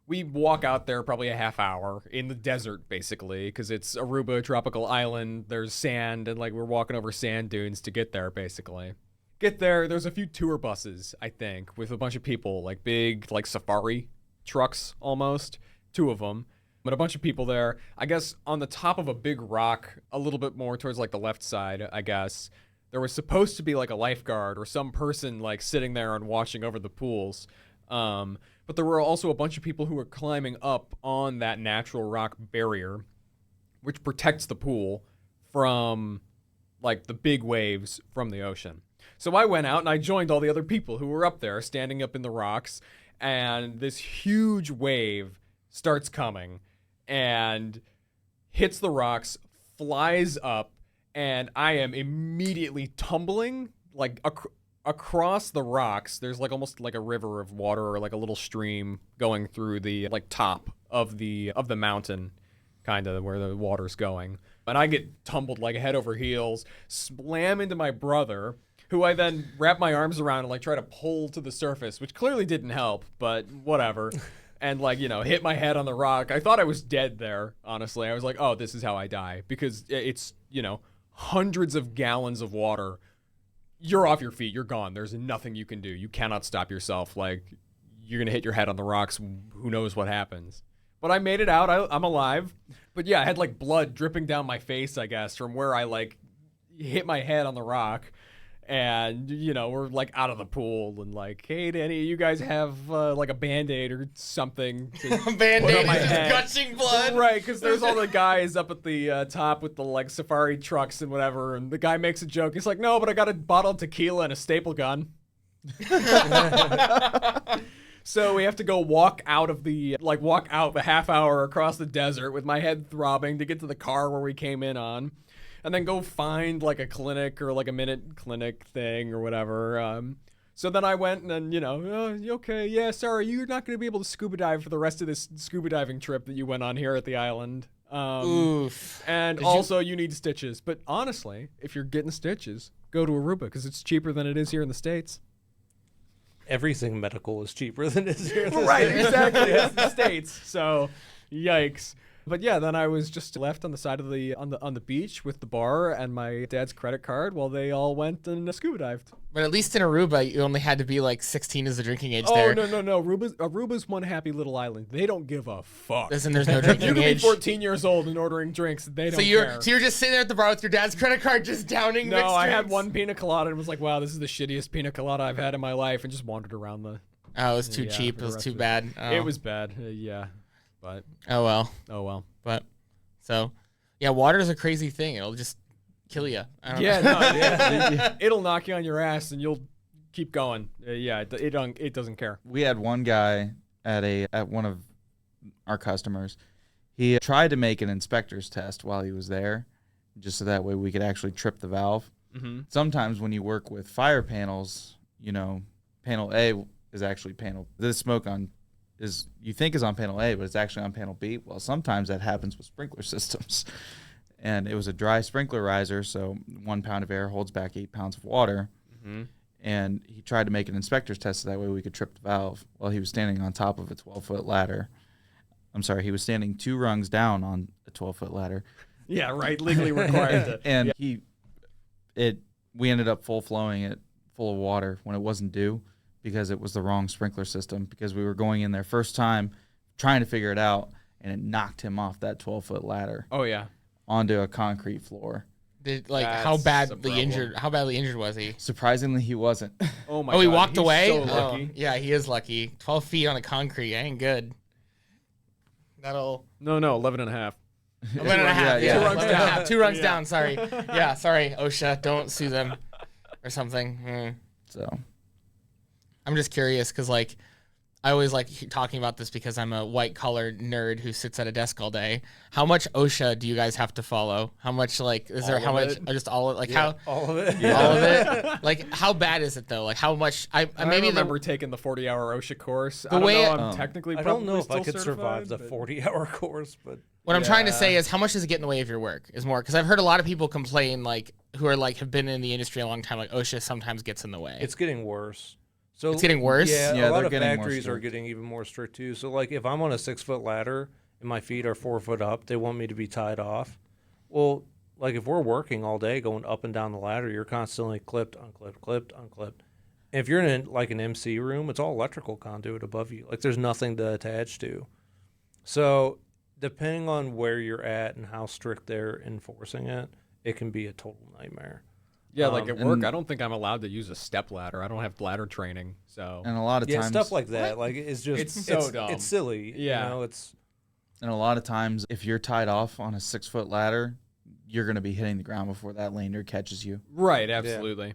we walk out there probably a half hour in the desert basically, because it's Aruba, tropical island, there's sand, and like we're walking over sand dunes to get there basically. Get there, there's a few tour buses, I think, with a bunch of people, like big like safari trucks almost, 2 of them. But a bunch of people there, I guess on the top of a big rock, a little bit more towards like the left side, I guess, there was supposed to be like a lifeguard or some person like sitting there and watching over the pools. But there were also a bunch of people who were climbing up on that natural rock barrier, which protects the pool from like the big waves from the ocean. So I went out and I joined all the other people who were up there standing up in the rocks, and this huge wave starts coming and hits the rocks, flies up, and I am immediately tumbling like across the rocks. There's like almost like a river of water or like a little stream going through the like top of the mountain, kind of where the water's going. And I get tumbled like head over heels, slam into my brother, who I then wrap my arms around and like try to pull to the surface, which clearly didn't help, but whatever. And like, you know, hit my head on the rock. I thought I was dead there, honestly. I was like, oh, this is how I die. Because it's, you know, hundreds of gallons of water. You're off your feet. You're gone. There's nothing you can do. You cannot stop yourself. Like, you're going to hit your head on the rocks. Who knows what happens. But I made it out. I'm alive. But yeah, I had like blood dripping down my face, I guess, from where I like hit my head on the rock. And, you know, we're like out of the pool and like, hey, Danny, you guys have like a Band-Aid or something to Band-Aid on my is head. gushing blood. Right, because there's all the guys up at the top with the like safari trucks and whatever. And the guy makes a joke. He's like, no, but I got a bottle of tequila and a staple gun. So we have to go walk out the half hour across the desert with my head throbbing to get to the car where we came in on. And then go find like a clinic or like a minute clinic thing or whatever. So then I went and then, you know, okay, yeah, sorry, you're not going to be able to scuba dive for the rest of this scuba diving trip that you went on here at the island. Oof. And also you need stitches. But honestly, if you're getting stitches, go to Aruba because it's cheaper than it is here in the States. Everything medical is cheaper than it is here in the Right, States. exactly. It's the States. So, yikes. But yeah, then I was just left on the side of on the beach with the bar and my dad's credit card while they all went and scuba dived. But at least in Aruba, you only had to be like 16 as the drinking age Oh, there. no. Aruba's one happy little island. They don't give a fuck. Listen, there's no You drinking can be age. 14 years old and ordering drinks. They don't So care. you're just sitting there at the bar with your dad's credit card, just downing No, mixed I had drinks? one pina colada and was like, wow, this is the shittiest pina colada I've had in my life, and just wandered around the... Oh, it was too Yeah, cheap. for It the was rest too of it. bad. Oh. It was bad, yeah. But, Oh, well. oh well. But, so, yeah, water is a crazy thing. It'll just kill you. I don't Yeah, know. no, yeah, it'll knock you on your ass and you'll keep going. Yeah, it doesn't care. We had one guy at one of our customers. He tried to make an inspector's test while he was there, just so that way we could actually trip the valve. Mm-hmm. Sometimes when you work with fire panels, you know, panel A is actually the smoke you think is on panel A, but it's actually on panel B. Well, sometimes that happens with sprinkler systems. And it was a dry sprinkler riser, so 1 pound of air holds back 8 pounds of water. Mm-hmm. And he tried to make an inspector's test so that way we could trip the valve. Well, he was standing on top of a 12-foot ladder. I'm sorry, he was standing 2 rungs down on a 12-foot ladder. Yeah, right, legally required to. And we ended up flowing it full of water when it wasn't due because it was the wrong sprinkler system, because we were going in there first time trying to figure it out, and it knocked him off that 12-foot ladder. Oh, yeah. Onto a concrete floor. How badly injured was he? Surprisingly, he wasn't. Oh my God. He walked away? So lucky. Yeah, he is lucky. 12 feet on the concrete ain't good. No, 11 and a half. 11 and a half. Yeah. 2 rungs down. 2 rungs down. Sorry. Yeah. Sorry. OSHA. Don't sue them or something. So I'm just curious because, like, I always like talking about this because I'm a white-collar nerd who sits at a desk all day. How much OSHA do you guys have to follow? How much, like, is there, how much, just all of it? Like, how? All of it. Yeah. All of it? Like, how bad is it, though? Like, how much? I remember taking the 40-hour OSHA course. I don't know if I could survive the 40-hour course, but what I'm trying to say is, how much does it get in the way of your work? Is more, because I've heard a lot of people complain, like, who are like have been in the industry a long time, like OSHA sometimes gets in the way. It's getting worse. So it's getting worse. Yeah, a lot of factories are getting even more strict too. So like, if I'm on a 6-foot ladder and my feet are 4 foot up, they want me to be tied off. Well, like if we're working all day going up and down the ladder, you're constantly clipped, unclipped, clipped, unclipped. And if you're in like an MC room, it's all electrical conduit above you. Like there's nothing to attach to. So depending on where you're at and how strict they're enforcing it, it can be a total nightmare. Yeah, like at work, I don't think I'm allowed to use a step ladder. I don't have ladder training, so. And a lot of times, stuff like that, like it's just it's so dumb. It's silly. Yeah, and a lot of times, if you're tied off on a 6-foot ladder, you're going to be hitting the ground before that lander catches you. Right, absolutely.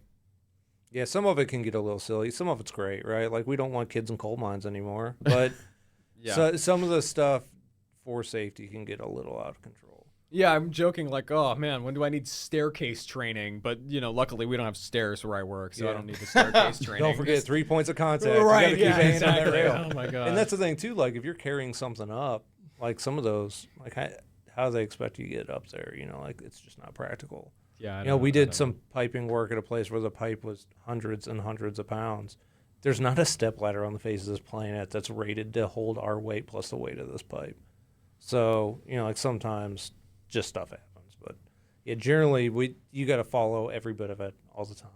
Yeah, some of it can get a little silly. Some of it's great, right? Like we don't want kids in coal mines anymore, but so some of the stuff for safety can get a little out of control. Yeah, I'm joking like, oh man, when do I need staircase training? But luckily we don't have stairs where I work, so I don't need the staircase training. Don't forget 3 points of contact. Right, you gotta keep exactly. on that rail. Oh my God. And that's the thing too. Like if you're carrying something up, like some of those, like how do they expect you to get up there? Like it's just not practical. Yeah. We did some piping work at a place where the pipe was hundreds and hundreds of pounds. There's not a step ladder on the face of this planet that's rated to hold our weight plus the weight of this pipe. So like sometimes just stuff happens. But yeah, generally you got to follow every bit of it all the time.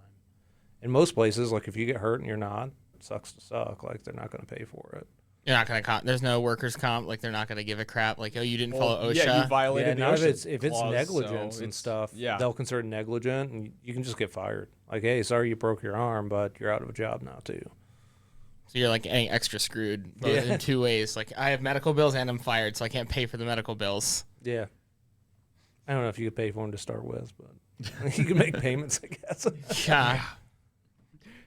In most places, like if you get hurt and you're not, it sucks to suck. Like they're not going to pay for it. You're not going to there's no workers' comp. Like they're not going to give a crap. Like, oh, you didn't follow OSHA. Yeah, you violated the OSHA if it's clause, negligence and stuff, they'll consider it negligent, and you can just get fired. Like, hey, sorry you broke your arm, but you're out of a job now too. So you're like getting extra screwed in 2 ways. Like I have medical bills and I'm fired, so I can't pay for the medical bills. Yeah. I don't know if you could pay for them to start with, but you can make payments, I guess. Yeah.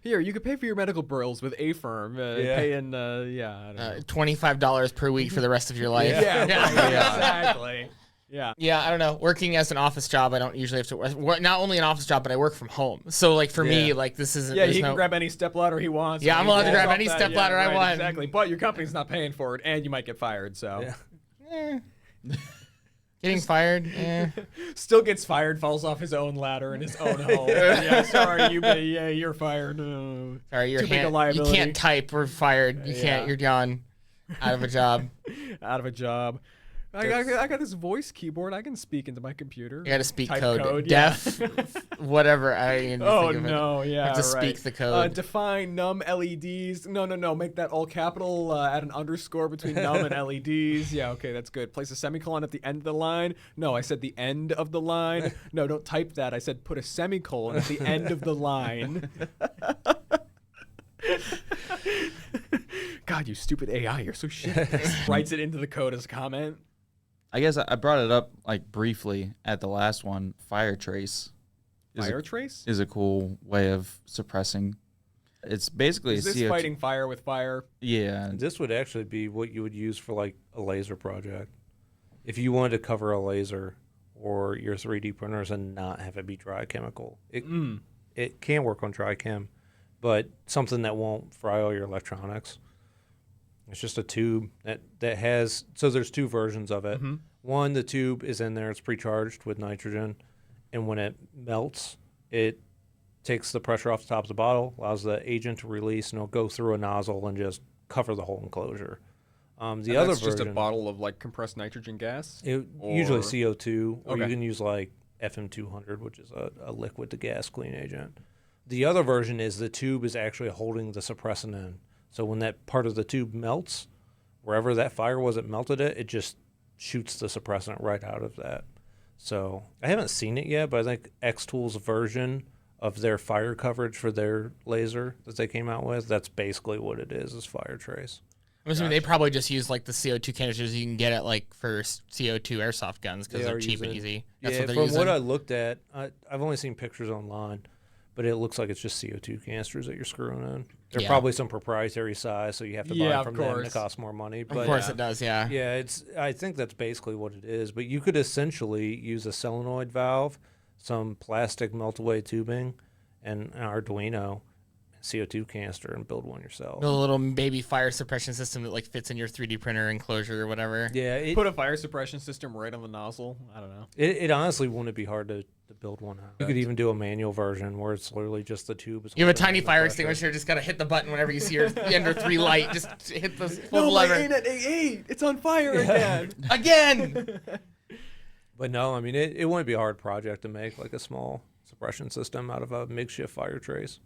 Here, you could pay for your medical bills with a firm. Paying, I don't know. $25 per week for the rest of your life. Yeah, exactly. Yeah. Yeah, I don't know. Working as an office job, I don't usually have to work. Not only an office job, but I work from home. So, like, for me, like, this isn't. Yeah, he can grab any stepladder he wants. Yeah, I'm allowed to grab any stepladder I want. Exactly. But your company's not paying for it, and you might get fired, so. Yeah. Getting fired, Still gets fired, falls off his own ladder in his own home. Yeah, sorry, you're fired. Sorry, too big a liability. You can't type. We're fired. You can't. You're gone. Out of a job. Out of a job. I got this voice keyboard. I can speak into my computer. You got to speak Type code. Def, whatever. I didn't even think of it. Yeah, have to speak the code. Define num LEDs. No. Make that all capital. Add an underscore between num and LEDs. Yeah, okay, that's good. Place a semicolon at the end of the line. No, I said the end of the line. No, don't type that. I said put a semicolon at the end of the line. God, you stupid AI. You're so shit. Writes it into the code as a comment. I guess I brought it up like briefly at the last one. Fire trace. Is a cool way of suppressing. It's basically is this fighting fire with fire? Yeah. This would actually be what you would use for like a laser project. If you wanted to cover a laser or your 3D printers and not have it be dry chemical. It can work on dry chem, but something that won't fry all your electronics. It's just a tube that has, so there's two versions of it. One, the tube is in there, it's precharged with nitrogen, and when it melts, it takes the pressure off the top of the bottle, allows the agent to release, and it'll go through a nozzle and just cover the whole enclosure. The other that's version, just a bottle of like compressed nitrogen gas. usually CO2, or you Okay. can use like FM200, which is a liquid to gas clean agent. The other version is the tube is actually holding the suppressant in. So when that part of the tube melts, wherever that fire was that melted it, it just shoots the suppressant right out of that. So I haven't seen it yet, but I think X-Tool's version of their fire coverage for their laser that they came out with, that's basically what it is fire trace. I'm assuming they probably just use like the CO2 canisters you can get at like for CO2 airsoft guns because They they're are cheap and using- easy. That's Yeah, what they're from using. what I looked at, I've only seen pictures online, but it looks like it's just CO2 canisters that you're screwing in. There's Yeah. probably some proprietary size, so you have to buy Yeah, them of from them. course. It costs more money. Of But course it does, yeah. yeah, I think that's basically what it is. But you could essentially use a solenoid valve, some plastic melt-away tubing, and an Arduino CO2 canister and build one yourself. The little baby fire suppression system that like fits in your 3D printer enclosure or whatever. Yeah, Put a fire suppression system right on the nozzle. I don't know. it honestly wouldn't be hard to build one out. You could even do a manual version where it's literally just the tube. You have a tiny fire extinguisher, just gotta hit the button whenever you see your Ender 3 light. Just hit the full lever. hey, it's on fire again. Again! But no, I mean, it wouldn't be a hard project to make, like a small suppression system out of a makeshift fire trace.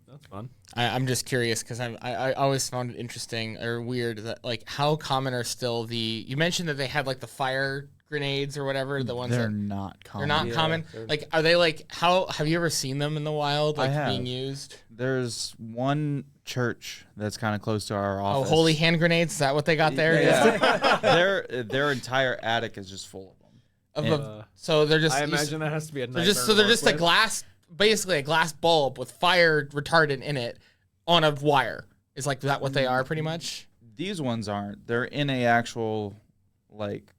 That's fun. I'm just curious because I always found it interesting or weird that like how common are still you mentioned that they had like the fire grenades or whatever, the ones They're that not they're common. not Yeah, common. they're- Like, are they like how have you ever seen them in the wild I like have. being used? There's one church that's kind of close to our Oh, office. holy hand grenades! Is that what they got there? Yeah. their entire attic is just full of them. So they're just I imagine that has to be a they're nightmare. just to they're work just a with. glass, basically a glass bulb with fire retardant in it on a wire. Is like that what they are pretty much? These ones aren't. They're in a actual, like,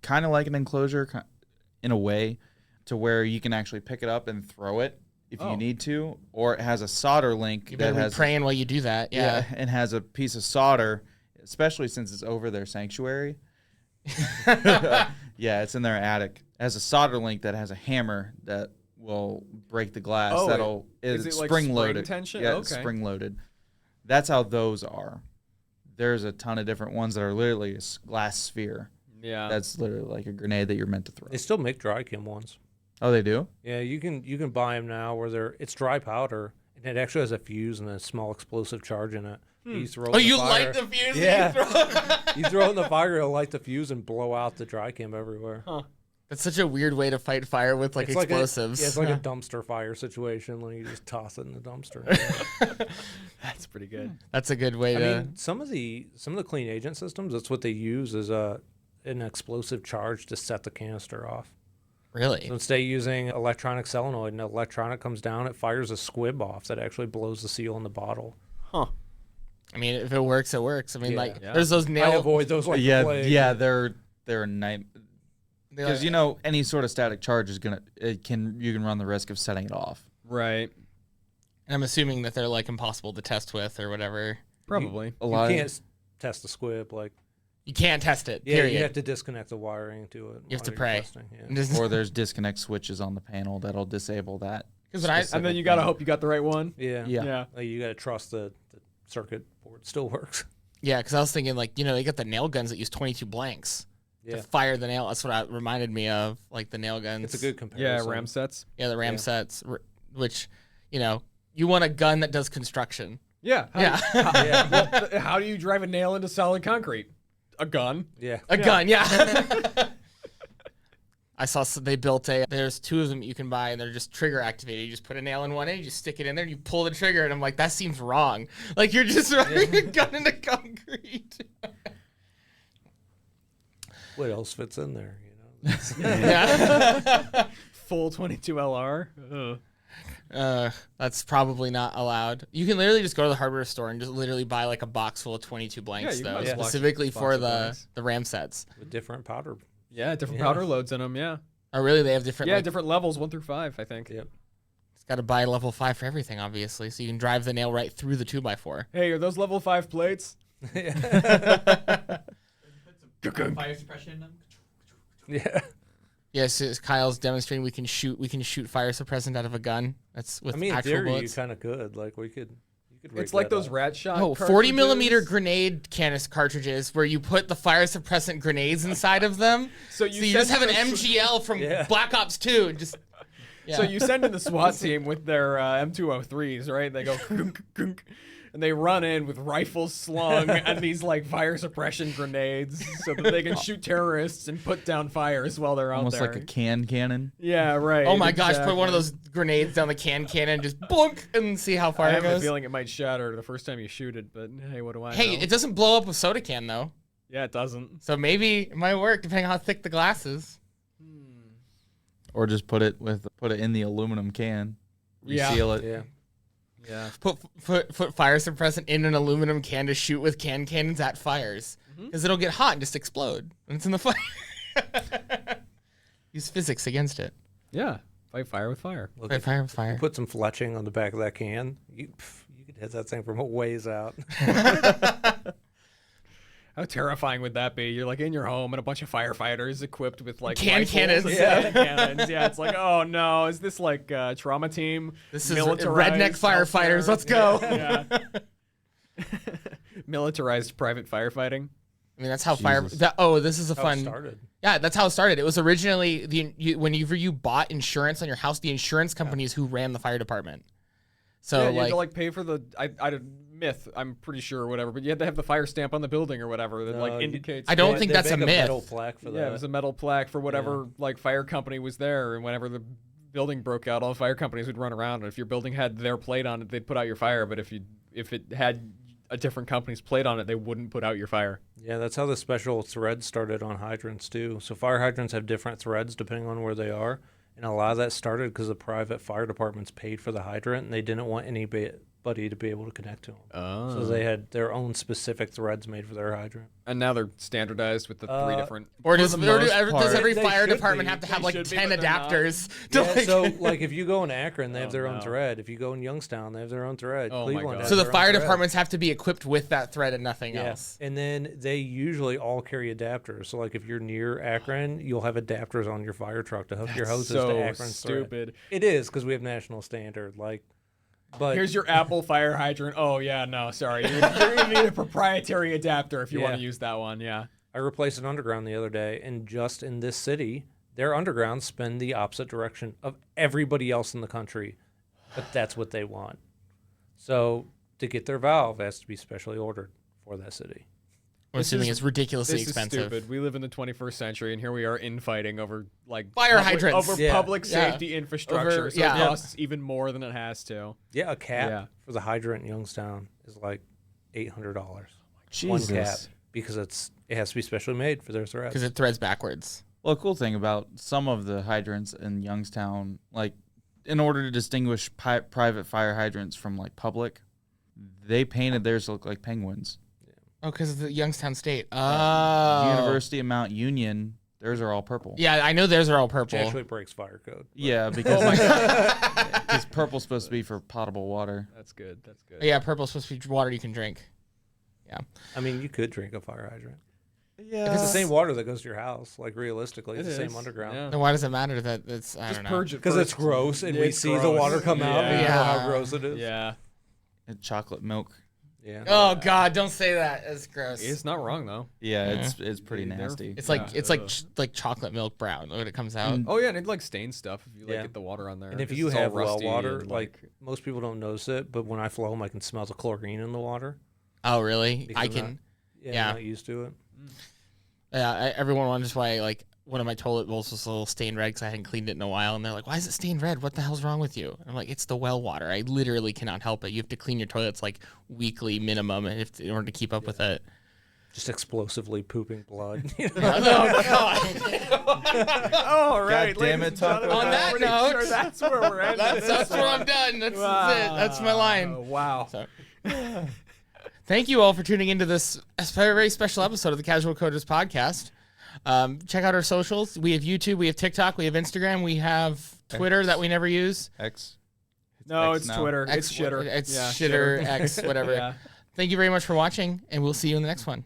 kind of like an enclosure in a way to where you can actually pick it up and throw it if Oh. you need to, or it has a solder link You that better be has praying while you do that. Yeah. and has a piece of solder, especially since it's over their sanctuary. Yeah, it's in their attic. It has a solder link that has a hammer that will break the glass. Oh, That'll is it's it like spring spring loaded. tension? Yeah, it's Okay. spring loaded. That's how those are. There's a ton of different ones that are literally a glass sphere. Yeah. That's literally like a grenade that you're meant to throw. They still make dry chem ones. Oh, they do? Yeah, you can buy them now where it's dry powder and it actually has a fuse and a small explosive charge in it. You throw it Oh, in you the fire. light the fuse? Yeah. And you throw You throw it in the fire, it'll light the fuse and blow out the dry chem everywhere. That's such a weird way to fight fire with like It's explosives. It's like a dumpster fire situation. Like you just toss it in the dumpster. That's pretty good. That's a good way I to. mean, some of the clean agent systems, that's what they use is an explosive charge to set the canister off. Really? So instead of using electronic solenoid, and the electronic comes down, it fires a squib off that actually blows the seal in the bottle. I mean, if it works, it works. I mean, Yeah. like, Yeah. there's those I nail. avoid those like the yeah, plague. yeah, they're a night they're because like- you know any sort of static charge is you can run the risk of setting it off. Right. And I'm assuming that they're like impossible to test with or whatever. Probably. A You lot. can't test the squib. Like, You can't test it. yeah, Period. you have to disconnect the wiring to it. You have while to you're pray. testing, yeah. And just- or there's disconnect switches on the panel that'll disable that. 'Cause when I- And then you gotta hope you got the right one. Yeah. Yeah. Like, you got to trust the circuit board still works. yeah, because I was thinking like they got the nail guns that use 22 blanks Yeah. to fire the nail. That's what it reminded me of, like the nail guns. It's a good Yeah, comparison. ram sets. Yeah, the ram Yeah. sets, which you want a gun that does construction. Yeah. Yeah. How do you drive a nail into solid concrete? A gun. Yeah. A gun, yeah. I saw they built there's two of them you can buy and they're just trigger activated. You just put a nail in one end, you just stick it in there, and you pull the trigger, and I'm like, that seems wrong. Like you're just running a gun into concrete. What else fits in there? You know. Yeah. Full 22 LR. That's probably not allowed. You can literally just go to the hardware store and just literally buy like a box full of 22 blanks, Yeah, you can though, buy a box- specifically box for of the blanks. RAM sets. With different powder. Yeah, different Yeah. powder loads in them. Yeah. Oh, really? They have different. Yeah, like, different levels, 1 through 5, I think. Yep. Got to buy level 5 for everything, obviously, so you can drive the nail right through the 2x4. Hey, are those level 5 plates? Fire suppression in them. Yeah. Yes, as Kyle's demonstrating, we can shoot fire suppressant out of a gun. That's with I mean, in actual theory, bullets. you kind of could. Like, you could rig It's like that those up. rat shot. Oh, 40 cartridges. millimeter grenade cartridges where you put the fire suppressant grenades inside of them. So You you just have send an in the MGL from Yeah. Black Ops 2 and just. Yeah. So you send in the SWAT team with their M203s, right? They go kunk, kunk, and they run in with rifles slung and these like fire suppression grenades so that they can shoot terrorists and put down fires while they're out Almost there. like a cannon. Yeah, right. Oh my gosh, put one of exactly. those grenades down the cannon and just blunk and see how far I it have a goes. feeling it might shatter the first time you shoot it, but hey, what do I Hey, know? it doesn't blow up a soda can though. Yeah, it doesn't. So maybe it might work depending on how thick the glass is. Or just put it in the aluminum can. Yeah. Reseal it. Yeah. Yeah. Put fire suppressant in an aluminum can to shoot with cannons at fires. Because it'll get hot and just explode when it's in the fire. Use physics against it. Yeah. Fight fire with fire. Look, Fight if fire with fire. you put some fletching on the back of that can, you could hit that thing from a ways out. How terrifying would that be? You're like in your home and a bunch of firefighters equipped with like Can rifles cannons. and Yeah. cannons. Yeah, it's like, oh no, is this like trauma team? This is Militarized redneck firefighters. healthcare? Let's go. Yeah. Militarized private firefighting. I mean, that's how Jesus. this is a How it fun. started. Yeah, that's how it started. It was originally whenever you bought insurance on your house, the insurance companies who ran the fire department. So Yeah, you had like, to like pay for the myth, I'm pretty sure, or whatever, but you had to have the fire stamp on the building or whatever that No, like you- indicates. I don't They- think they that's a make myth. metal plaque for that. Yeah, it was a metal plaque for whatever like fire company was there, and whenever the building broke out, all the fire companies would run around, and if your building had their plate on it, they'd put out your fire. But if it had a different company's plate on it, they wouldn't put out your fire. Yeah, that's how the special threads started on hydrants too. So fire hydrants have different threads depending on where they are, and a lot of that started because the private fire departments paid for the hydrant, and they didn't want anybody to be able to connect to them. Oh. So they had their own specific threads made for their hydrant. And now they're standardized with the three different. or does, the or most does part- every They fire should department be. have to They have like should be, 10 but they're not. adapters? To Yeah, like, so like if you go in Akron, they have Oh, their own no. thread. If you go in Youngstown, they have their own thread. Oh, my Cleveland God. has so the their own fire thread. departments have to be equipped with that thread and nothing Yeah, else. and then they usually all carry adapters. So like if you're near Akron, you'll have adapters on your fire truck to hook your hoses so to Akron's thread. stupid. It is because we have national standard. Like, but Here's your Apple fire hydrant. Oh yeah, no, sorry. You're gonna need a proprietary adapter if you want Yeah. to use that one. Yeah. I replaced an underground the other day, and just in this city, their undergrounds spin the opposite direction of everybody else in the country, but that's what they want. So to get their valve, it has to be specially ordered for that city. I'm This assuming is- it's ridiculously This expensive. is stupid. We live in the 21st century, and here we are infighting over like Fire hydrants. over Yeah. public Yeah. safety infrastructure. Over- so yeah. it costs even more than it has to. Yeah, a cap Yeah. for the hydrant in Youngstown is like $800. Jesus. One cap because it has to be specially made for their threads. Because it threads backwards. Well, the cool thing about some of the hydrants in Youngstown, like in order to distinguish private fire hydrants from like public, they painted theirs to look like penguins. Oh, because of the Youngstown State. Oh. University of Mount Union, theirs are all purple. Yeah, I know theirs are all Which purple. actually breaks fire code. Yeah, because because purple's supposed to be for potable water. That's good. That's good. Yeah, purple's supposed to be water you can drink. Yeah. I mean, you could drink a fire hydrant. Yeah, It's the same water that goes to your house. Like realistically, it's It the same is, underground. yeah. Then why does it matter that it's, I Just don't know. purge it Because it's first. gross, and we It's see the gross. water come out, and you know Yeah. how gross it is. Yeah. And chocolate milk. Yeah. Oh, God, don't say that. That's gross. It's not wrong though. Yeah, Yeah. it's pretty They're- nasty. It's like Yeah. it's like chocolate milk brown when it comes out. Mm. Oh yeah, and it like stains stuff if you like Yeah. get the water on there. And if 'cause you it's all have well rusty water, and, like most people don't notice it, but when I flow them, I can smell the chlorine in the water. Oh, really? Because I I'm can. Yeah, I'm not used to it. Yeah, everyone wonders why like one of my toilet bowls was a little stained red because I hadn't cleaned it in a while, and they're like, "Why is it stained red? What the hell's wrong with you?" I'm like, "It's the well water. I literally cannot help it. You have to clean your toilets like weekly minimum in order to keep up with it." Just explosively pooping blood. Oh God! Oh right, God damn ladies it, and Tucker. gentlemen, On that I'm pretty note- sure that's where we're at. That's where I'm done. That's it. That's my line. Wow. So, thank you all for tuning into this very special episode of the Casual Coders podcast. Check out our socials. We have YouTube, we have TikTok, we have Instagram, we have Twitter that we never use. X. No, X it's now. Twitter. X, It's shitter. It's Yeah, shitter, X, whatever. Yeah. Thank you very much for watching, and we'll see you in the next one.